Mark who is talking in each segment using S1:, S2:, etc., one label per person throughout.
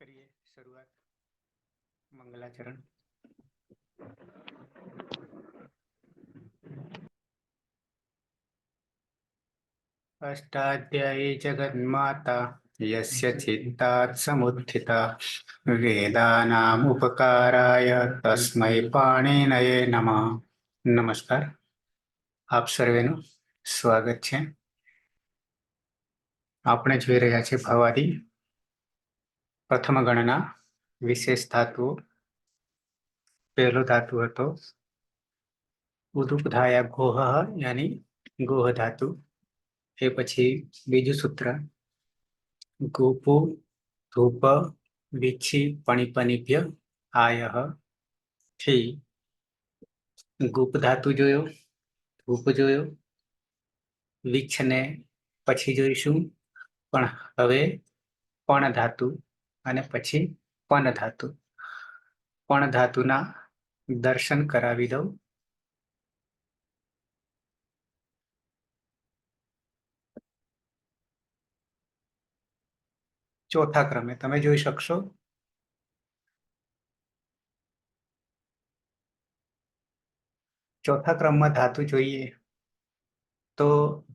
S1: કરીએ શરૂઆત. મંગલાચરણ. અષ્ટાધ્યાયી જગન્માતા યસ્ય ચિત્તાत् સમુત્થિતા વેદાનામ ઉપકારાય તસ્મૈ પાણિનયે નમઃ. નમસ્કાર, આપ સર્વેનું સ્વાગત છે. આપણે જોઈ રહ્યા છીએ ભવાદી પ્રથમ ગણના વિશેષ ધાતુઓ. પહેલો ધાતુ હતો ઉદુપધાયા ગોહ, યાની ગોહ ધાતુ. એ પછી બીજું સૂત્ર ગોપુ ધૂપ વિચ્છી પણિપનિભ્ય આયઃ થી ગુપ ધાતુ જોયો, ધૂપ જોયો, વિચ્છને પછી જોઈશું, પણ હવે પણ ધાતુ અને પછી પન ધાતુ. પણ ધાતુના દર્શન કરાવી દઉં. ચોથા ક્રમે તમે જોઈ શકશો. ચોથા ક્રમમાં ધાતુ જોઈએ તો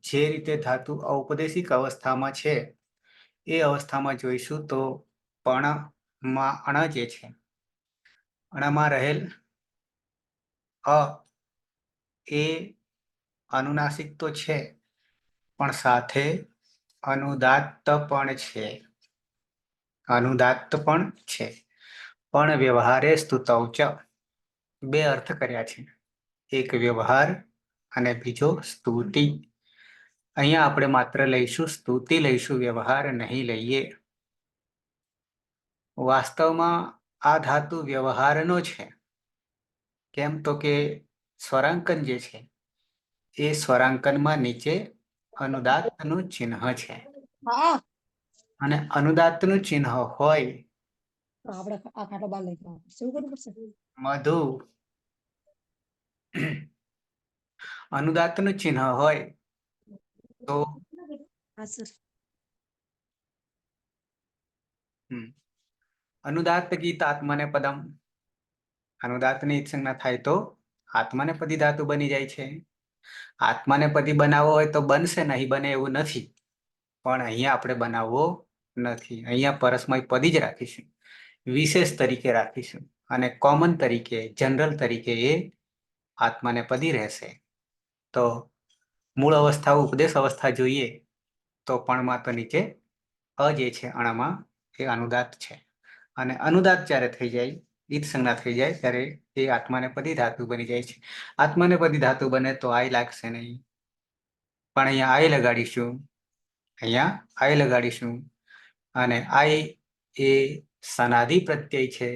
S1: જે રીતે ધાતુ ઔપદેશિક અવસ્થામાં છે એ અવસ્થામાં જોઈશું તો પણમાં અણ જે છે, અણમાં રહેલ અ એ અનુનાસિક તો છે, પણ સાથે અનુદાત્ત પણ છે. અનુદાત્ત પણ છે. પણ વ્યવહારે સ્તુતૌ ચ, બે અર્થ કર્યા છે. એક વ્યવહાર અને બીજો સ્તુતિ. અહીંયા આપણે માત્ર લઈશું સ્તુતિ લઈશું, વ્યવહાર નહીં લઈએ. વાસ્તવમાં આ ધાતુ વ્યવહારનો છે. કેમ તો કે સ્વરાંકન જે છે એ સ્વરાંકનમાં નીચે અનુદાત્તનું ચિહ્ન છે. અને અનુદાત્તનું ચિહ્ન હોય મધુ, અનુદાત્તનું ચિહ્ન હોય તો અનુદાત્ત ગીત આત્મને પદમ. અનુદાત્તની સંજ્ઞા થાય તો આત્માને પદી ધાતુ બની જાય છે. આત્માને પદી બનાવવો હોય તો બનશે, નહીં બને એવું નથી. પણ અહીંયા આપણે બનાવવો નથી. અહીંયા પરસ્મય પદી જ રાખીશું, વિશેષ તરીકે રાખીશું, અને કોમન તરીકે, જનરલ તરીકે એ આત્માને પદી રહેશે. તો મૂળ અવસ્થા ઉપદેશ અવસ્થા જોઈએ તો પણમાં તો નીચે અ જે છે અણમાં એ અનુદાત્ત છે. અને અનુદાત્ત જ્યારે થઈ જાય, ઈદ સંજ્ઞા થઈ જાય, ત્યારે એ આત્માને પદી ધાતુ બની જાય છે. આત્માને પદી ધાતુ બને તો આય લાગશે નહીં, પણ અહીંયા આય લગાડીશું, અહીંયા આય લગાડીશું. અને આય એ સનાદિ પ્રત્યય છે,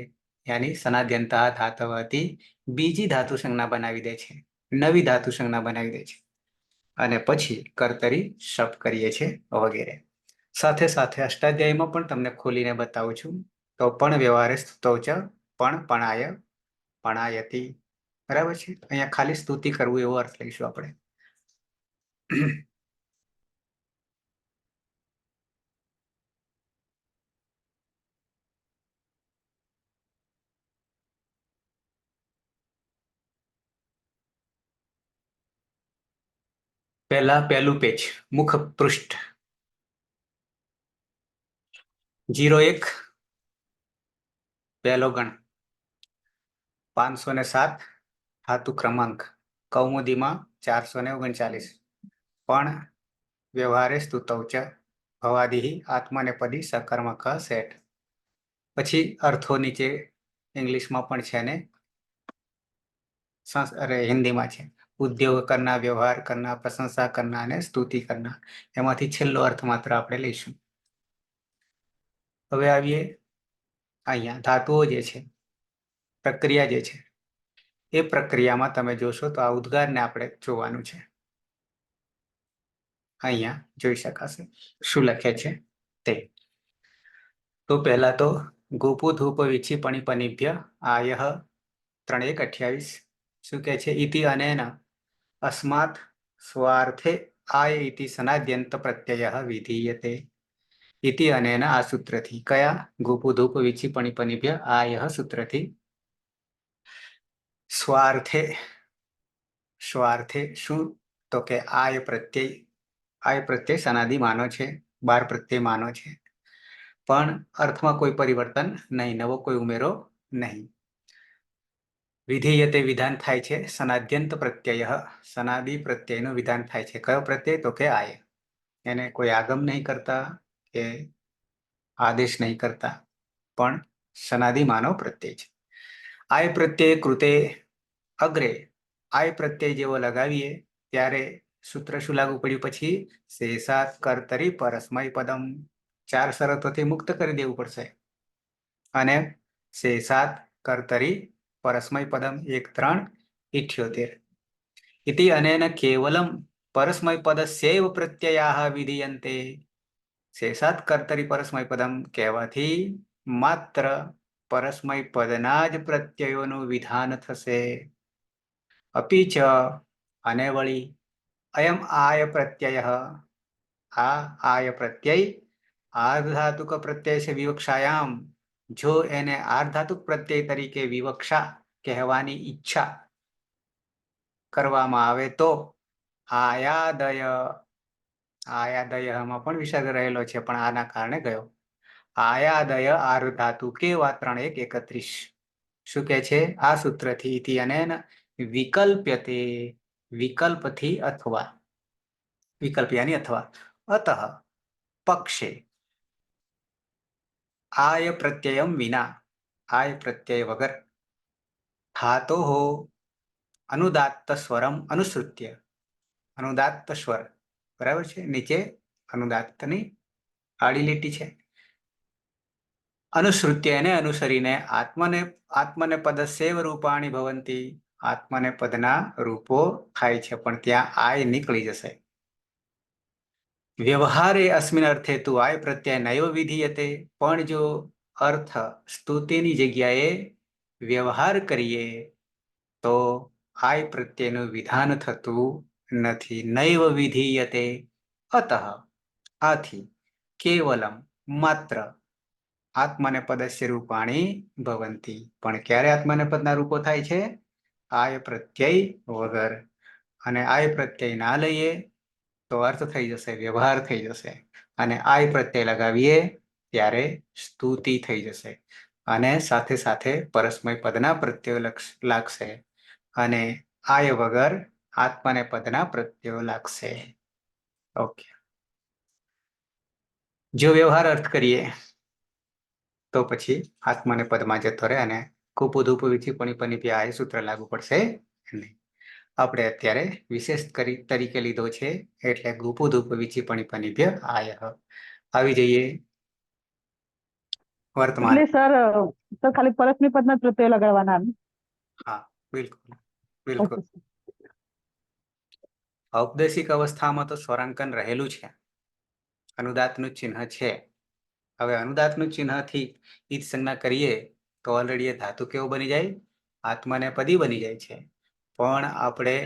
S1: યાની સનાદ્યંત ધાતવતી બીજી ધાતુ સંજ્ઞા બનાવી દે છે, નવી ધાતુ સંજ્ઞા બનાવી દે છે. અને પછી કર્તરી શપ કરીએ છીએ વગેરે. સાથે સાથે અષ્ટાધ્યાયીમાં પણ તમને ખોલીને બતાવું છું. તો પણ વ્યવહારે સ્તુતૌ ચ, પણ પણાય પણાયતિ. બરાબર છે. અહીંયા ખાલી સ્તુતિ કરવું એવો અર્થ લઈશું આપણે. પહેલું પેજ, મુખ પૃષ્ઠ 01, પહેલો ગણ 507, ધાતુ ક્રમાંક કૌમુદીમાં 439. પણ વ્યવહારે સ્તુતૌ ચ ભવાદિ આત્મનેપદી સકર્મક સેટ. પછી અર્થો નીચે ઇંગ્લિશમાં પણ છે ને હિન્દીમાં છે. ઉદ્યોગ કરના, વ્યવહાર કરના, પ્રશંસા કરના અને સ્તુતિ કરના. એમાંથી છેલ્લો અર્થ માત્ર આપણે લઈશું. હવે આવીએ અહીંયા ધાતુઓ જે છે, પ્રક્રિયા જે છે, એ પ્રક્રિયામાં તમે જોશો તો આ ઉદ્ગારને આપણે જોવાનું છે. અહીંયા જોઈ શકાશે શું લખે છે તે. તો પહેલા તો ગોપુ ધૂપ વિછી પણિપનિભ્ય આયઃ 3:1:28 શું કહે છે? ઇતિ અનેન અસ્માત સ્વાર્થે આય ઇતિ સનાદ્યંત પ્રત્યય વિધીયતે. इति अनेन आ सूत्रथी कया गुपु धूप विचि पणि पनिभ्य आ यह सूत्रथी स्वार्थे स्वार्थे शू तो के आय प्रत्यय सनादि मानो छे 12 प्रत्यय मानो छे पण अर्थमां कोई परिवर्तन नहीं, नवो कोई उमेरो नहीं। विधेयते विधान थाय छे सनाद्यंत प्रत्यय, सनादि प्रत्ययનું વિધાન થાય છે। કયો પ્રત્યય? તો કે આય। એને કોઈ આગમ નહીં કરતા કે આદેશ નહીં કરતા, પણ સનાદિ માનવ પ્રત્યય છે। આય પ્રત્યય કૃતે અગ્રે આય પ્રત્યય જેવો લગાવીએ ત્યારે સૂત્ર શું લાગુ પડ્યું? પછી શેષાત કર્તરી પરસ્મય પદમ, 4 શરતોથી મુક્ત કરી દેવું પડશે। અને શેષાત કર્તરી પરસ્મય પદમ 1 3 78 इति अनेन केवलं परस्मय पदस्यैव प्रत्ययाः विधीयन्ते। शेषात कर्तरी परस्मय पदम कहेवाथी मात्र परस्मय पदना ज प्रत्ययोનું વિધાન થશે। अपि च અને વળી અયમ આય પ્રત્યય, આ આય પ્રત્યય આર્ધાતુક પ્રત્યય છે વિવક્ષાયામ, જો એને આર્ધાતુક પ્રત્યય તરીકે વિવક્ષા કહેવાની ઈચ્છા કરવામાં આવે તો આયાદય, આયાદયમાં પણ વિસર્ગ રહેલો છે પણ આના કારણે ગયો। આયાદય આર્ધાતુકે વા 3 1 31 શું કે છે આ સૂત્રથી? ઇતિ અનેન વિકલ્પ્યતે, વિકલ્પથી અથવા, વિકલ્પ યાની અથવા, અતઃ પક્ષે આય પ્રત્યયમ વિના, આય પ્રત્યય વગર ધાતોઃ અનુદાત્ત સ્વરમ અનુસૃત્ય, અનુદાત્ત સ્વર બરાબર છે, નીચે અનુદાત્તની આડી લીટી છે, અનુસૃત્ય એને અનુસરીને આત્મને પદસ્યૈવ રૂપાણી ભવંતી, આત્મને પદના રૂપો થાય છે પણ ત્યાં આય નીકળી જશે। વ્યવહારે અસ્મિન અર્થે તું આય પ્રત્યય નૈવ વિધીયતે, પણ જો અર્થ સ્તુતિની જગ્યાએ વ્યવહાર કરીએ તો આય પ્રત્યયનું વિધાન થતું નથી। નૈવ વિધીયતે અતઃ, આથી કેવલમ માત્ર આત્મને પદસ્ય રૂપાણી ભવંતી, પણ ક્યારે આત્મને પદના રૂપો થાય છે? આય પ્રત્યય વગર। અને આય પ્રત્યય ના લઈએ તો અર્થ થઈ જશે, વ્યવહાર થઈ જશે, અને આય પ્રત્યય લગાવીએ ત્યારે સ્તુતિ થઈ જશે, અને સાથે સાથે પરસ્મય પદના પ્રત્યયો લાગશે, અને આય વગર આત્મને પદના પ્રત્યયો લાગશે। ઓકે, જો વ્યવહાર અર્થ કરીએ તો પછી આત્મને પદમાં જતો રહે અને કુપુ ધૂપુ વિચી પણી પનિભ્ય આ સૂત્ર લાગુ પડશે નહીં। આપણે અત્યારે વિશેષ તરીકે લીધો છે એટલે ગુપુ ધૂપ વિચી પણી પનિભ્ય આય। આવી જઈએ વર્તમાન।
S2: એટલે સર તો ખાલી પરસ્મય પદના જ પ્રત્યય લગાડવાના ને?
S1: હા, બિલકુલ બિલકુલ।
S2: Okay sir.
S1: ઔપદેશિક અવસ્થામાં તો સ્વરાંકન રહેલું છે, અનુદાતનું ચિહ્ન છે। હવે અનુદાતનું ચિહ્નથી ઈદ સંજ્ઞા કરીએ તો ઓલરેડી એ ધાતુ કેવો બની જાય? આત્મને પદી બની જાય છે, પણ આપણે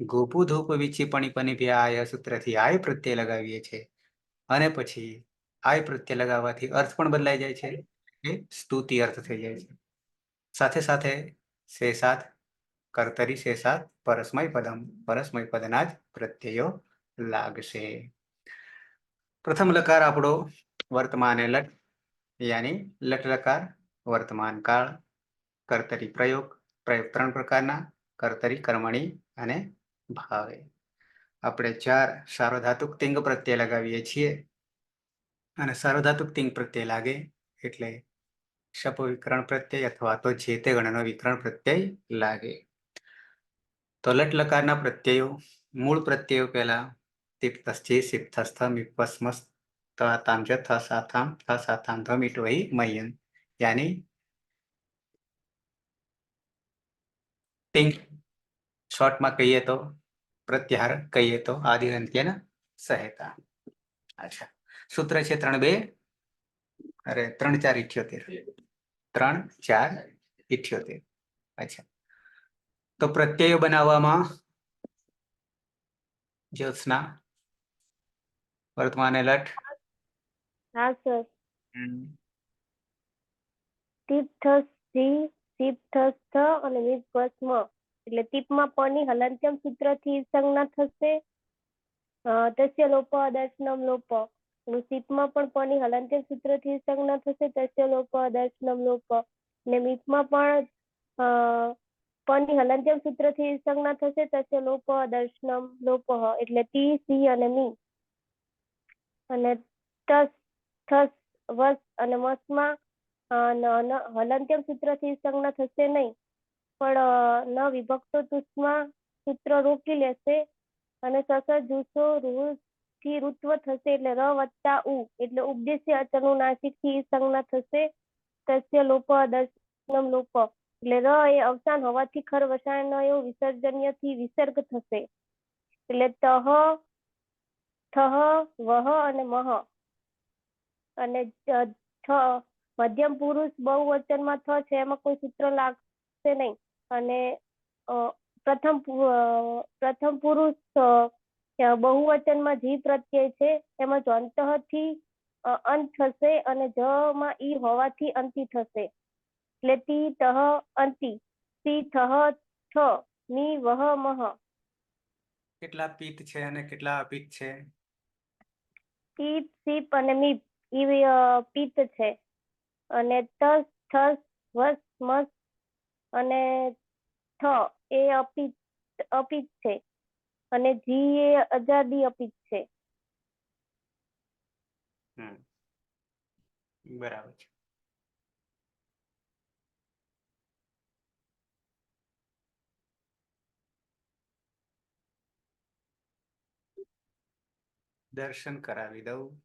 S1: ગોપુ ધૂપ વિચી પણી પનિભ્ય આય સૂત્રથી આય પ્રત્યય લગાવીએ છીએ, અને પછી આય પ્રત્યય લગાવવાથી અર્થ પણ બદલાઈ જાય છે, એ સ્તુતિ અર્થ થઈ જાય છે। સાથે સાથે શેષાત કર્તરી શેષાત પરસ્મય પદમ, પરસ્મય પદના જ પ્રત્યયો લાગશે। પ્રથમ લકાર આપણો વર્તમાન લટ, યાની લટ લકાર, વર્તમાન કાળ, કર્તરી પ્રયોગ, પ્રયોગ 3 પ્રકારના, કર્તરી કર્મણી અને ભાવે। આપણે 4 સાર્વધાતુક તિંગ પ્રત્યય લગાવીએ છીએ, અને સાર્વધાતુક તિંગ પ્રત્યય લાગે એટલે શપ વિકરણ પ્રત્યય અથવા તો જે તે ગણનો વિકરણ પ્રત્યય લાગે। તો લટ લકારના પ્રત્યયો, મૂળ પ્રત્યયો પહેલા તિપ્તશ્ચિ સિપ્તસ્થમ વિપસ્મસ તામ ચ થ સાથામ થ સાથામ ધમ ઇટવહી મય્યન, યાની તિંગ, શોર્ટમાં કહીએ તો પ્રત્યાહાર, કહીએ તો આદિ અંત્યન સહેતા। અચ્છા, સૂત્ર છે 3 2 અરે 3 4 78, 3 4 78। અચ્છા, તો પ્રત્યયો બનાવવામાં જ્યોત્સના વર્તમાન લટ
S3: હા સર. તીર્થસ્થ અને વિભસ્મ એટલે તીપમાં પની હલંત્યમ સૂત્રથી સંજ્ઞા થશે. તસ્ય લોપ દર્શનમ લોપ. સીપમાં પણ પની હલંત્યમ સૂત્રથી સંજ્ઞા થશે. તસ્ય લોપ દર્શનમ લોપ. ને મીપમાં પણ પની હલંત્યમ સૂત્રથી સંજ્ઞા થશે. તસ્ય લોપ દર્શનમ લોપ. એટલે તી સી અને મી. અને તસ થસ વસ અને મસમાં હલંત્યમ સૂત્રથી સંજ્ઞા થશે નહીં, પણ ન વિભક્તો તુસમાં સૂત્ર રોકી લેશે અને સસ જુસો રૂ થી ઋત્વ થશે એટલે ર વત્તા ઉ એટલે ઉપદેશ્ય અચનુનાસિક થી સંજ્ઞા થશે. તસ્ય લોપ દર્શનમ લોપ એટલે ર એ અવસાન હોવાથી ખર વસાયણયો વિસર્જન્ય થી વિસર્ગ થશે. એટલે તહ થહ વહ અને મહ અને મધ્યમ પુરુષ બહુવચનમાં થ છે એમાં કોઈ સૂત્ર લાગશે નહીં. અને પ્રથમ પુરુષ બહુવચનમાં જી પ્રત્યય છે એમાં જો અંતઃ થી અંત થશે અને જ માં ઈ હોવાથી અંતિ થશે. એટલે તી તહ અંતિ. સી થહ છ ની વહ મહ.
S1: કેટલા પિત્ત છે અને કેટલા અપિત્ત છે?
S3: તીપ સીપ અને મીપ ઈ પિત્ત છે અને તસ થસ વસ મસ અને થ એ અપિત્ત છે અને જી એ અજાદી અપિત્ત છે.
S1: બરાબર છે. દર્શન કરાવી દઉં.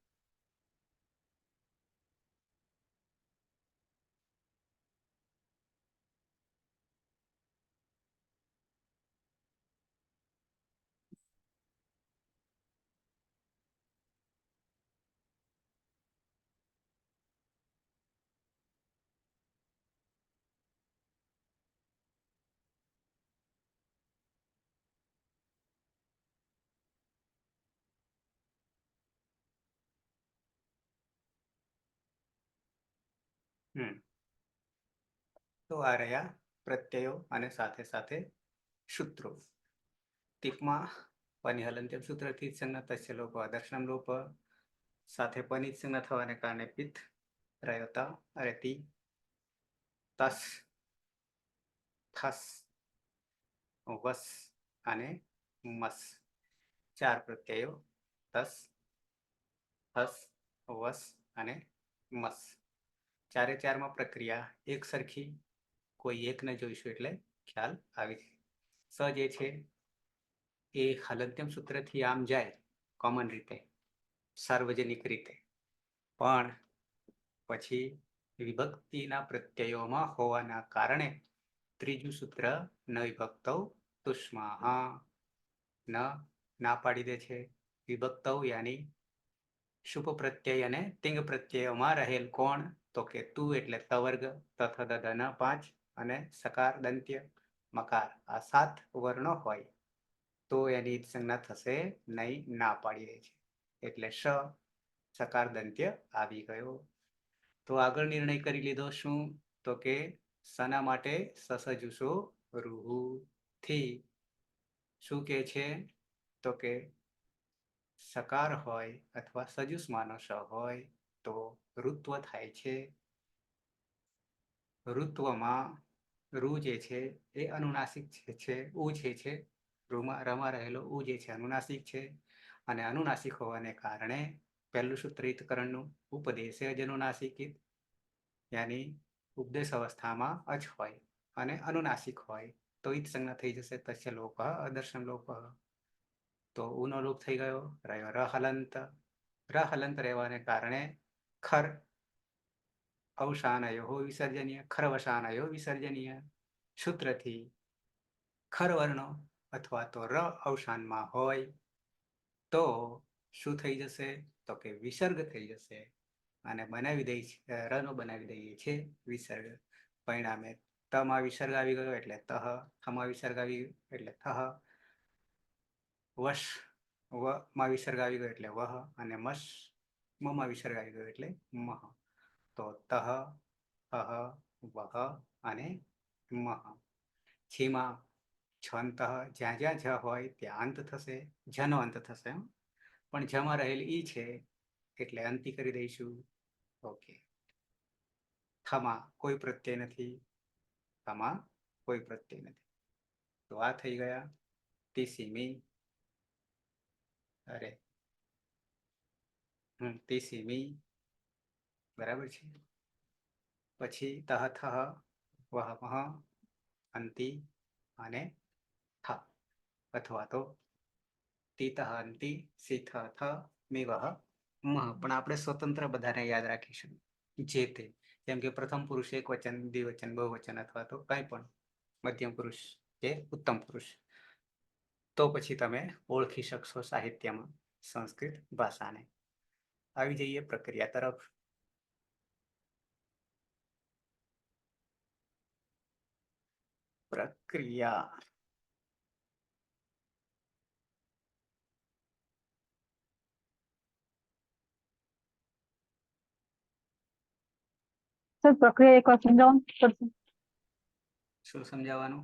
S1: તો આ રહ્યા પ્રત્યયો અને સાથે સાથે સૂત્રો. ટીપમાં પની હલંત્યમ સૂત્રથી સંજ્ઞા તસ્ય લોપ દર્શનમ લોપ સાથે પની સંજ્ઞા થવાને કારણે પિત્ત રહ્યો ત અરે તી તસ થસ વસ અને મસ ચાર પ્રત્યયો તસ થસ વસ અને મસ ચારે ચારમાં પ્રક્રિયા એક સરખી, કોઈ એકને જોઈશું એટલે ખ્યાલ આવી જાય. સ જે છે એ હલંત્યમ સૂત્રથી આમ જાય કોમન રીતે, સાર્વજનિક રીતે, પણ પછી વિભક્તિના પ્રત્યયોમાં હોવાના કારણે ત્રીજું સૂત્ર ન વિભક્તૌ તુષ્મા ના પાડી દે છે. વિભક્તૌ યાની શુભ પ્રત્યય અને તિંગ પ્રત્યયોમાં રહેલ કોણ? તો કે તું એટલે તવર્ગ, તથ દધન 5 અને સકાર દંત્ય મકાર આ 7 વર્ણો હોય તો એની સંજ્ઞા થશે નહીં, ના પાડી દે છે. એટલે સકાર દંત્ય આવી ગયો. તો આગળ નિર્ણય કરી લીધો શું? તો કે સના માટે સસજુસો રૂહુ થી શું કે છે? તો કે સકાર હોય અથવા સજુસ્માનો સ હોય તો ઋત્વ થાય છે. ઋત્વમાં રૂ જે છે એ અનુનાસિક છે, ઉ છે રમા રહેલો ઉ જે છે અનુનાસિક છે અને અનુનાસિક હોવાને કારણે પહેલું સૂત્રિતકરણનું ઉપદેશ જ અનુનાસિક યાની ઉપદેશ અવસ્થામાં અચ હોય અને અનુનાસિક હોય તો ઈત સંજ્ઞા થઈ જશે તસ્ય લોપ અદર્શન લોપ. તો ઉનો લોપ થઈ ગયો, રહ્યો રહલંત. રહલંત રહેવાને કારણે ખર અવસાનયો વિસર્જનીય, ખરવસાનયો વિસર્જનીય. સૂત્રથી ખર વર્ણો અથવા તો ર અવસાનમાં હોય તો શું થઈ જશે? તો કે વિસર્ગ થઈ જશે અને બનાવી દઈ છે રનો બનાવી દઈએ છે વિસર્ગ. પરિણામે તમાં વિસર્ગ આવી ગયો એટલે તહ, થમાં વિસર્ગ આવી ગયો એટલે થહ, વશ માં વિસર્ગ આવી ગયો એટલે વહ અને મસ મમાં વિસર્ગ આવી ગયો એટલે મહ. તો તહ, અહ, વહ અને મહ. છીમાં છંતઃ, જ્યાં જ્યાં જ હોય ત્યાં અંત થશે, જનો અંત થશે. પણ જમાં રહેલ ઈ છે એટલે અંતિ કરી દઈશું. ઓકે. થમાં કોઈ પ્રત્યય નથી, થમાં કોઈ પ્રત્યય નથી. તો આ થઈ ગયા તીસીમી. અરે તીસીમી બરાબર છે. પછી તહ થહ, વહ મહ, અંતિ અને થ, અથવા તો તીતઃ અંતિ, સિથ થ, મિવહ મહ. પણ આપણે સ્વતંત્ર બધાને યાદ રાખીશું જે તે, જેમ કે પ્રથમ પુરુષ એક વચન, દ્વિવચન, બહુવચન અથવા તો કંઈ પણ, મધ્યમ પુરુષ કે ઉત્તમ પુરુષ. તો પછી તમે ઓળખી શકશો સાહિત્યમાં સંસ્કૃત ભાષાને. આવી જઈએ પ્રક્રિયા તરફ. પ્રક્રિયા
S2: સર પ્રક્રિયા એક વાર સમજાવો ને સર.
S1: શું સમજાવવાનું?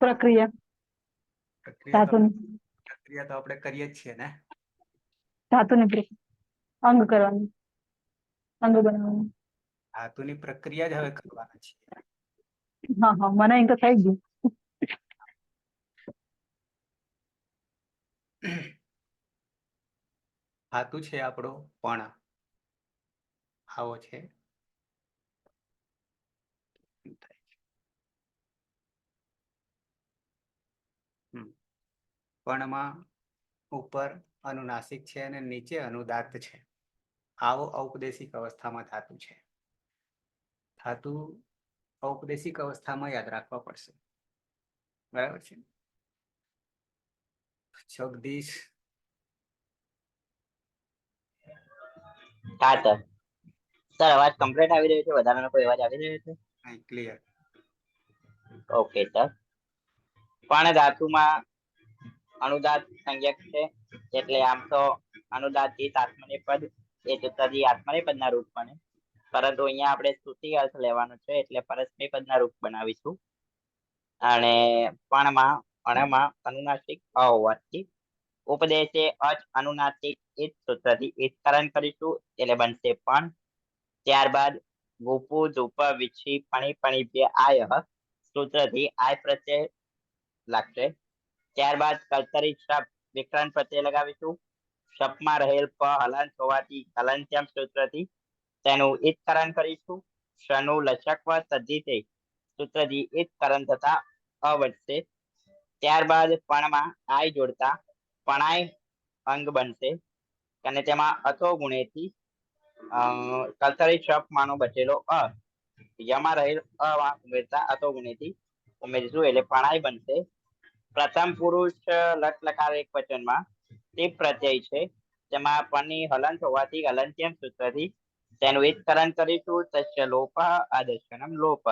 S2: પ્રક્રિયા
S1: પ્રક્રિયા તો
S2: ધાતુની
S1: આપણે કરીએ જ છીએ ને.
S2: અંગ કરવાનું, અંગ બનાવવાનું.
S1: ધાતુની પ્રક્રિયા જ હવે કરવાના છે.
S2: હા હા, મને એમ તો થઈ ગયું.
S1: ધાતુ છે આપણો પણ આવો છે. પણમાં ઉપર અનુનાસિક છે અને નીચે અનુદાત્ત છે. આવો ઔપદેશિક અવસ્થામાં ધાતુ છે. ધાતુ ઔપદેશિક અવસ્થામાં યાદ રાખવા પડશે. બરાબર છે. જગદીશ.
S4: હા સર. સર અવાજ કમ્પ્લીટ આવી રહ્યો છે? વધારાનો કોઈ અવાજ આવી રહ્યો છે?
S1: ક્લિયર.
S4: Okay sir. પણ ધાતુમાં અનુદાત સંજ્ઞક છે, એટલે આમ તો અનુદાતથી આત્મનેપદ એ સૂત્રથી આત્મનેપદના રૂપ બને. પરંતુ અહીંયા આપણે સ્તુતિ અર્થ લેવાનો છે એટલે પરસ્મૈપદના રૂપ બનાવીશું. અને પણમાં અનુનાસિક અ હોવાથી ઉપદેશે અચ અનુનાસિક ઈત સૂત્રથી ઈતકરણ કરીશું એટલે બનશે પણ. ત્યારબાદ ગુપુ ધૂપ વિછી પણી આય સૂત્રથી આય પ્રત્યય લાગશે. ત્યારબાદ કર્તરી શબ્દ વિકરણ પ્રત્યય લગાવીશું. શપમાં રહેલ પ હલંત હોવાથી હલંત્યમ સૂત્રથી તેનું ઈતકરણ કરીશું. શનું લચકવ સદ્ધિતે સૂત્રથી ઈતકરણ થતા અ વધશે. ત્યારબાદ પણમાં આય જોડતા પણાય અંગ બનશે અને તેમાં અથો ગુણેથી કર્તરી શપ માનો બચેલો અ યમાં રહેલ ઉમેરતા અથો ગુણેથી ઉમેરીશું એટલે પણાય બનશે. પ્રથમ પુરુષ લટ લકાર એક વચનમાં તે પ્રત્યય છે, તેમાં પણની હલંત હોવાથી હલંત્યમ સૂત્રથી તેનું ઈતકરણ કરીશું. તસ્ય લોપ આદર્શનમ લોપ.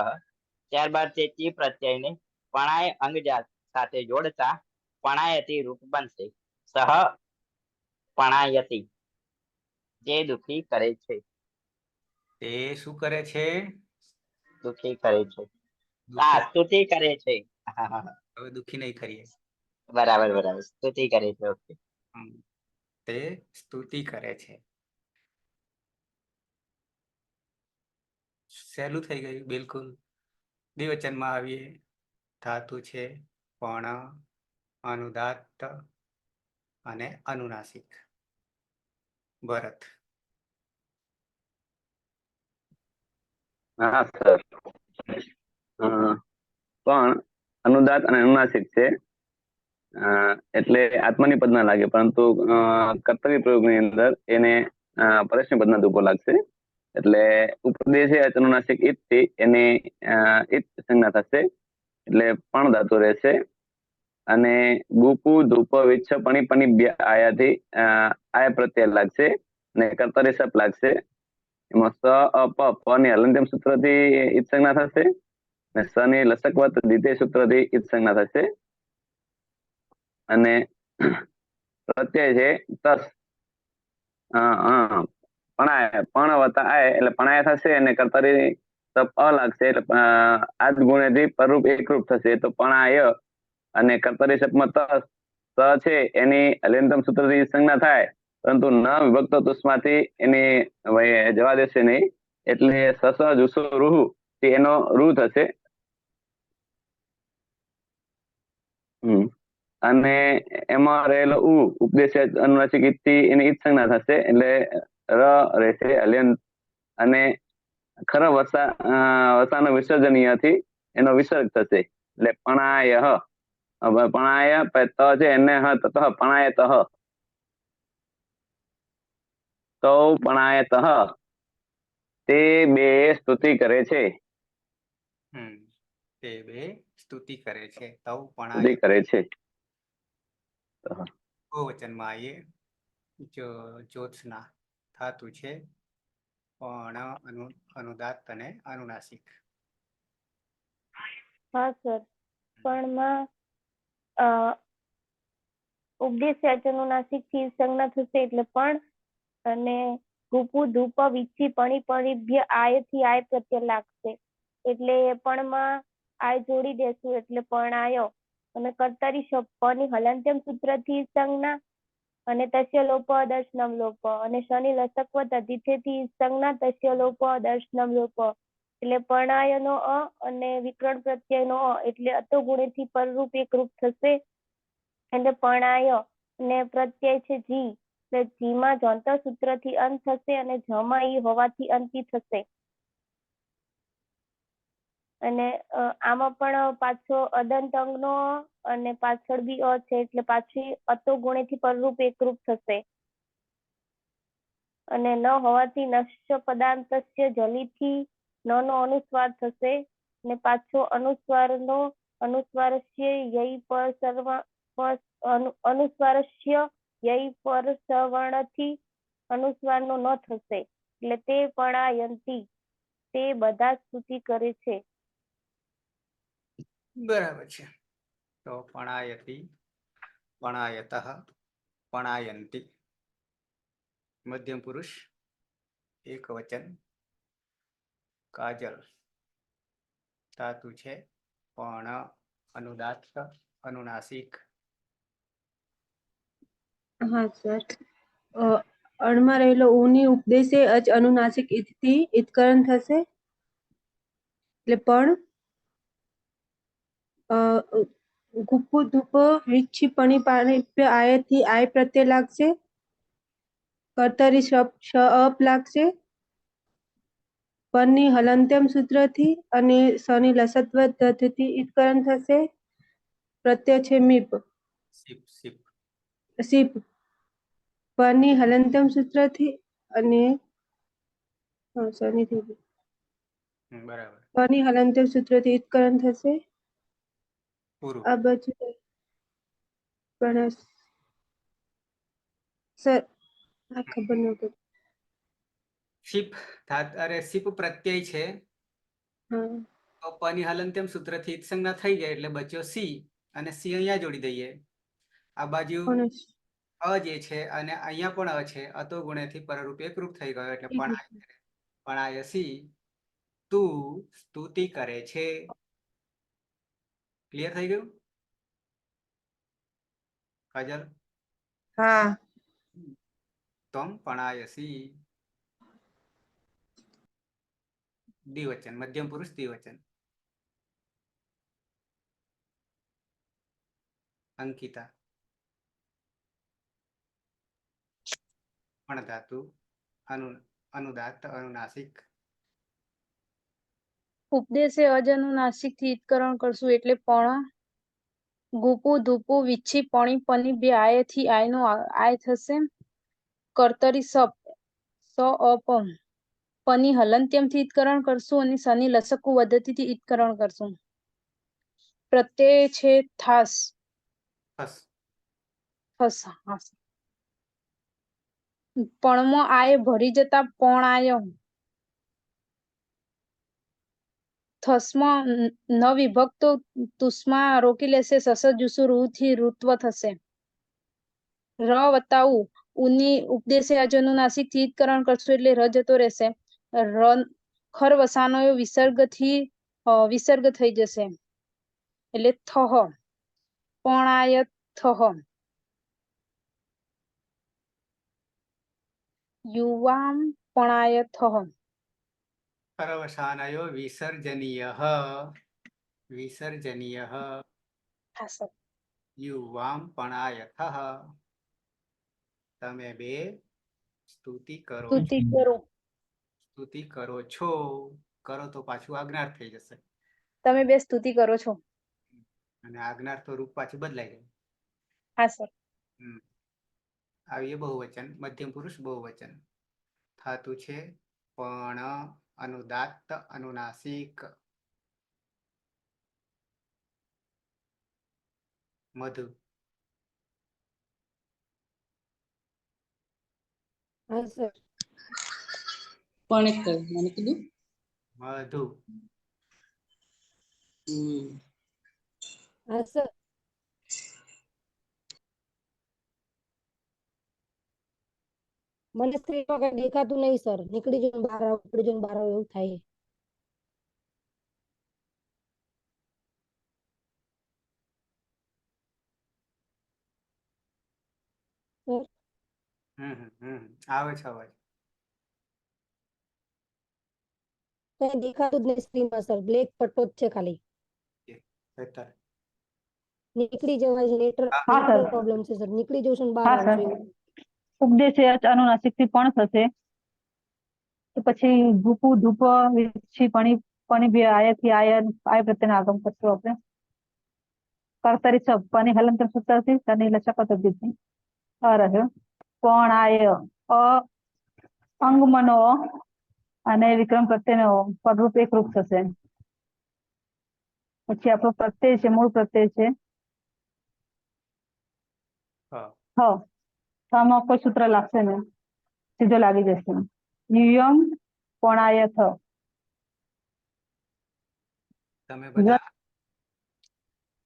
S4: ત્યારબાદ તે પ્રત્યયને પણાય અંગજાત સાથે જોડતા પણાયતી રૂપ બનશે. સહ પણાયતી, જે દુખી કરે છે.
S1: તે શું કરે છે?
S4: દુખી કરે છે.
S1: દુખી.
S4: સ્તુતિ કરે છે.
S1: હવે દુખી નહીં કરીએ.
S4: બરાબર બરાબર, સ્તુતિ કરે છે. ઓકે.
S1: તે સ્તુતિ કરે છે. સહેલું થઈ ગયું બિલકુલ. દ્વિવચનમાં આવીએ. ધાતુ છે પણ, અનુદાત્ત અને અનુનાસિક. ભરત.
S5: હા સર. પણ અનુદાત અને અનુનાસિક છે, એટલે આત્મની પદ ના લાગે, પરંતુ કર્તવ્ય પ્રયોગની અંદર એને પરસ્મય પદના રૂપો લાગશે. એટલે ઉપદેશે અનુનાસિક ઈત થી એને ઈત સંજ્ઞા થશે એટલે પણ ધાતુ રહેશે. અને ગુપુ ધૂપ વિચ્છ પણી આયાથી આયા પ્રત્યય લાગશે અને કર્તરી સપ લાગશે. એમાં સ અપ પ ની હલંત્યમ સૂત્રથી ઈત સંજ્ઞા થશે અને સ ની લસકવત દ્વિતીય સૂત્રથી ઈત સંજ્ઞા થશે. અને પ્રત્યય છે તસ. પણ વત્તા આય એટલે પણાય થશે અને કર્તરી સપ અ લાગશે એટલે આ જ ગુણેથી પરરૂપ એકરૂપ થશે તો પણાય અને કર્તરી સપમાં ત છે એની અલ્યંતમ સૂત્રથી સંજ્ઞા થાય પરંતુ ન વિભક્ત તુષ્માંથી એની જવા દેશે નહીં એટલે સસ જુસો રૂહ એનો રૂ થશે. અને એમાં રહેલો ઉપદેશ અનુનાસિક ઈથી એની ઈત સંજ્ઞા થશે એટલે ર રહેશે અલ્યંત અને ખરા વસાનો વિસર્જનીયથી એનો વિસર્ગ થશે એટલે પણાય પણાય ત છે એને તત પણાય તહ તૌ પણાય તહ તે બે સ્તુતિ કરે છે.
S1: તે બે સ્તુતિ કરે છે. તવ
S5: સ્તુતિ
S1: પણાય
S5: કરે છે.
S1: બહુવચનમાં આવીએ જ્યોત્સના ધાતુ છે પણ અનુદાત્ત અને અનુનાસિક.
S3: હા સર, પણ માં ઉપદેશ અનુનાસિક થી સંજ્ઞા થશે એટલે પણ અને ગુપુ ધૂપ વિચ્છી પણી પરિભ્ય આય થી આય પ્રત્યય લાગશે એટલે પણ માં આય જોડી દેશું એટલે પણ આયો અને કર્તરી શબ્દની હલંત્યમ સૂત્ર થી સંજ્ઞા અને તસ્ય લોપ દર્શનમ લોપ અને શનિ લસક્વ તદ્ધિથેથી સંજ્ઞા તસ્ય લોપ દર્શનમ લોપ એટલે પરણાય નો અ અને વિકરણ પ્રત્યય નો અ એટલે અતો ગુણેથી પરરૂપ એકરૂપ થશે એટલે પરણાય ને પ્રત્યય છે જી એટલે જીમાં જોંતર સૂત્ર થી અંત થશે અને જમાં ઈ હોવાથી અંતિ થશે. અને આમાં પણ પાછો અદંત અંગનો અને પાછળ બી અ છે એટલે પાછી અતો ગુણેથી પરરૂપ એકરૂપ થશે અને ન હોવાથી નશ્ય પદાંતસ્ય જલીથી ન નો અનુસ્વાર થશે ને પાછો અનુસ્વારસ્ય યઈ પર સર્વ અનુસ્વારસ્ય યઈ પર સવર્ણથી અનુસ્વારનો ન થશે એટલે તે પણાયંતી તે બધા સ્તુતિ કરે છે.
S1: બરાબર છે. તો પણાયતી પણાયતઃ પણાયંતી મધ્યમ પુરુષ એક વચન કાજલ ધાતુ છે પણ અનુદાત્ત અનુનાસિક.
S6: હા સર, અણમાં રહેલો ઊની ઉપદેશે અજ અનુનાસિક ઈથી ઈતકરણ થશે એટલે પણ ગુપ્પુ ધૂપ વિચ્છી પણી પાણીપ્ય આયથી આય પ્રત્યય લાગશે કર્તરી શ અપ લાગશે પરની હલંત્યમ સૂત્રથી અને સની લસત્વ થી ઈતકરણ થશે પ્રત્યય છે મીપ સીપ પરની હલંત્યમ સૂત્રથી અને સની થઈ
S1: બરાબર
S6: પરની હલંત્યમ સૂત્રથી ઈતકરણ થશે
S1: પૂરું.
S6: આ બાજુ પણ સર આ ખબર નહોતું.
S1: શીપ અરે શીપ પ્રત્યય છે
S6: હા
S1: તો પની હલંત્યમ સૂત્રથી ઈત સંજ્ઞા થઈ જાય એટલે બચ્યો સી અને સી અહીંયા જોડી દઈએ. આ બાજુ
S6: પણ
S1: અ જે છે અને અહીંયા પણ અ છે અતો ગુણેથી પરરૂપ એકરૂપ થઈ ગયો એટલે પણાયસી તું સ્તુતિ કરે છે. ક્લિયર થઈ ગયું કાજલ?
S6: હા
S1: તમ પણાયસી દ્વિવચન મધ્યમ પુરુષ દ્વિવચન. અંકિતા પણ ધાતુ અનુદાત્ત અનુનાસિક.
S7: ઉપદેશે અજ અનુનાસિક થી ઈતકરણ કરશું એટલે પણ ગુપુ ધૂપુ વિચ્છી પણી પની બે આય થી આય નો આય થશે કર્તરી સપ સ અપ પની હલંત્યમથી ઈતકરણ કરશું અને સની લસકુ પદ્ધતિથી ઈતકરણ કરશું. પ્રત્યય છે થાસ પણમાં આય ભરી જતા પણ આય થસમાં ન વિભક્તો તુસ્મા રોકી લેશે સસ જુસુ રૂ થી ઋત્વ થશે. ર વત્તા ઉ ઉની ઉપદેશે અજનુનાસિક થી ઈતકરણ કરશું એટલે ર જતો રહેશે. ખર વસાનો વિસર્ગ થઈ જશે એટલે થહ. પણાય થહ. યુવામ પણાય થહ.
S1: ખરવસાનયો વિસર્જનીય વિસર્જનીય
S7: હા સર.
S1: યુવામ પણાયથઃ. તમે બે સ્તુતિ કરો છો.
S7: સ્તુતિ કરો.
S1: સ્તુતિ કરો છો. કરો તો પાછું આજ્ઞાર્થ થઈ જશે
S7: તમે બે સ્તુતિ કરો છો.
S1: અને આજ્ઞાર્થ તો રૂપ પાછું બદલાઈ જાય.
S7: હા સર.
S1: આવીએ બહુવચન, મધ્યમ પુરુષ બહુવચન થાતું છે. પણ, અનુદાત્ત, અનુનાસિક. મધુ.
S8: હા સર.
S9: કોણે કહ્યું? મને કીધું.
S1: મધુ.
S8: હા સર. મને સ્ક્રીનમાં કઈ દેખાતું નહીં સર. નીકળી જઈને બહાર આવો, નીકળી જઈને બહાર આવો એવું થાય. સર
S1: આવે છે અવાજ.
S8: કઈ દેખાતું જ નહીં સ્ક્રીનમાં સર. બ્લેક પટ્ટો જ છે ખાલી.
S1: બહેતર.
S8: નીકળી જવાય છે.
S2: હા સર.
S8: પ્રોબ્લેમ છે સર. નીકળી જવું છે ને બહાર
S2: હા
S8: આવશું
S2: સર.
S8: એવું.
S2: ઉપદેશે અનુનાસિક થી પણ થશે. તો પછી ધૂપુ ધૂપ વિછી પણી બે આયથી આય પ્રત્યેનો આગમ કરશું આપણે. કર્તરી સબ પની હલંતર સૂત્રથી તની લચક તદ્દિતિ અરહ પણ આય અંગમનો અને વિક્રમ પ્રત્યેનો પદરૂપ એકરૂપ થશે. પછી આપણો પ્રત્યય છે, મૂળ પ્રત્યય છે આમાં કોઈ સૂત્ર લાગશે ને, સીધો લાગી જશે. યુયમ પણાયથ.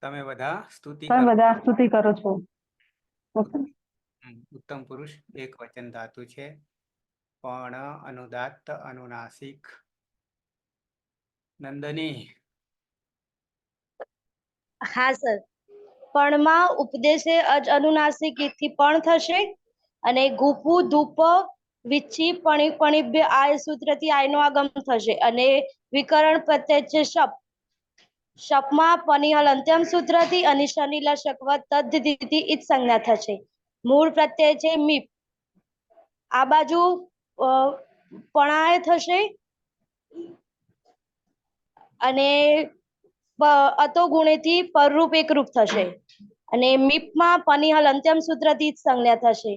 S1: તમે બધા સ્તુતિ
S2: તમે
S1: કરો.
S2: બધા સ્તુતિ કરો છો.
S1: ઉત્તમ પુરુષ એક વચન ધાતુ છે. પણ, અનુદાત્ત, અનુનાસિક. નંદની.
S10: હા સર. પણમાં ઉપદેશે અનુનાસિક થી પણ થશે અને ગુપુ ધૂપ વિચ્છી પણિભ્ય આય સૂત્રથી આયનો આગમ થશે અને વિકરણ પ્રત્યય છે શપ. શપમાં પનિહલ અંત્યમ સૂત્રથી અને શનિલા શકવત તદ્ધિતિ ઈજ સંજ્ઞા થશે. મૂળ પ્રત્યય છે મીપ. આ બાજુ પણાય થશે અને અતો ગુણેથી પરરૂપ એકરૂપ થશે અને મીપમાં પનિહલ અંત્યમ સૂત્રથી જ સંજ્ઞા થશે.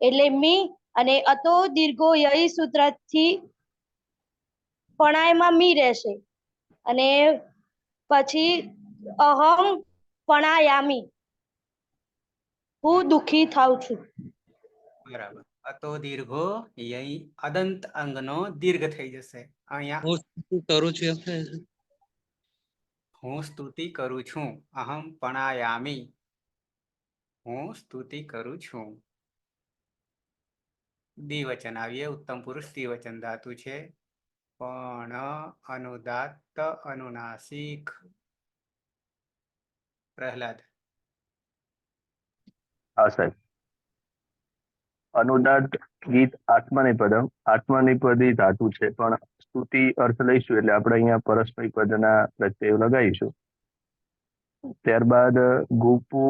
S10: એટલે મી અને અતો દીર્ઘો યય સૂત્રથી પણાયમાં મી રહેશે અને પછી અહમ પણાયામી. હું દુઃખી થાઉં છું.
S1: બરાબર. અતો દીર્ઘો યય અદંત અંગનો દીર્ઘ થઈ જશે. અહીંયા
S9: હું કરું છું એમ.
S1: હું સ્તુતિ કરું છું. અહમ પણાયામી. હું સ્તુતિ કરું છું. દ્વિવચન આવીએ. ઉત્તમ પુરુષ દ્વિવચન ધાતુ છે. પણ, અનુદાત્ત, અનુનાસિક. પ્રહલાદ.
S5: હા સાહેબ. અનુદાત્ત ગીત આત્મનેપદમ. આત્મનેપદી ધાતુ છે, પણ સ્તુતિ અર્થ લઈશું એટલે આપણે અહીંયા પરસ્મય પદના પ્રત્યય લગાવીશું. ત્યારબાદ ગુપુ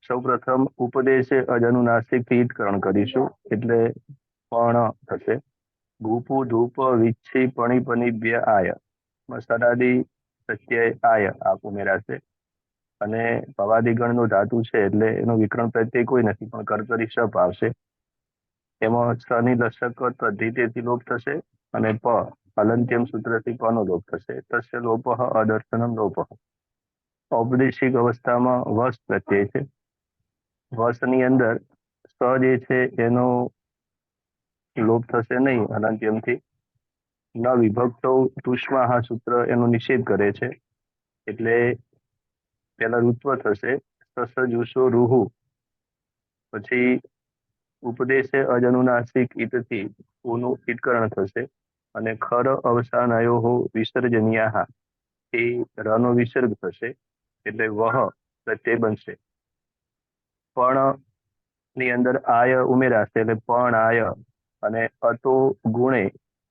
S5: સૌપ્રથમ ઉપદેશે અનુનાસિક થી ઈતકરણ કરીશું એટલે પણ થશે. ગુપુ ધૂપ વિચ્છી પણિભ્ય આય. મસાલાદી પ્રત્યય આય આપ ઉમેરાશે અને ભવાદિગણ નો ધાતુ છે એટલે એનો વિકરણ પ્રત્યય કોઈ નથી, પણ કર્તરી શપ આવશે. એમાં સની લસક તદ્ધિતેથી લોપ થશે અને પ અલંત્યમ સૂત્રથી પનો લોપ થશે. તસ્ય લોપ અદર્શનમ લોપ. ઔપદેશિક અવસ્થામાં વસ પ્રત્યય છે. વસની અંદર સ જે છે એનો લોપ થશે નહીં અલંત્યમથી. ન વિભક્તો તુષ્મા સૂત્ર એનો નિષેધ કરે છે એટલે પેલા ઋત્વ થશે. સસ જુસો રૂહુ. પછી
S11: ઉપદેશે અજનુનાસિક ઈતથી ઊનું ઈટકરણ થશે અને ખર અવસાનયો વિસર્જનીયા એ રનો વિસર્ગ થશે એટલે વહ પ્રત્યય બનશે. પણ ની અંદર આય ઉમેરાશે એટલે પણ આય અને અતો ગુણે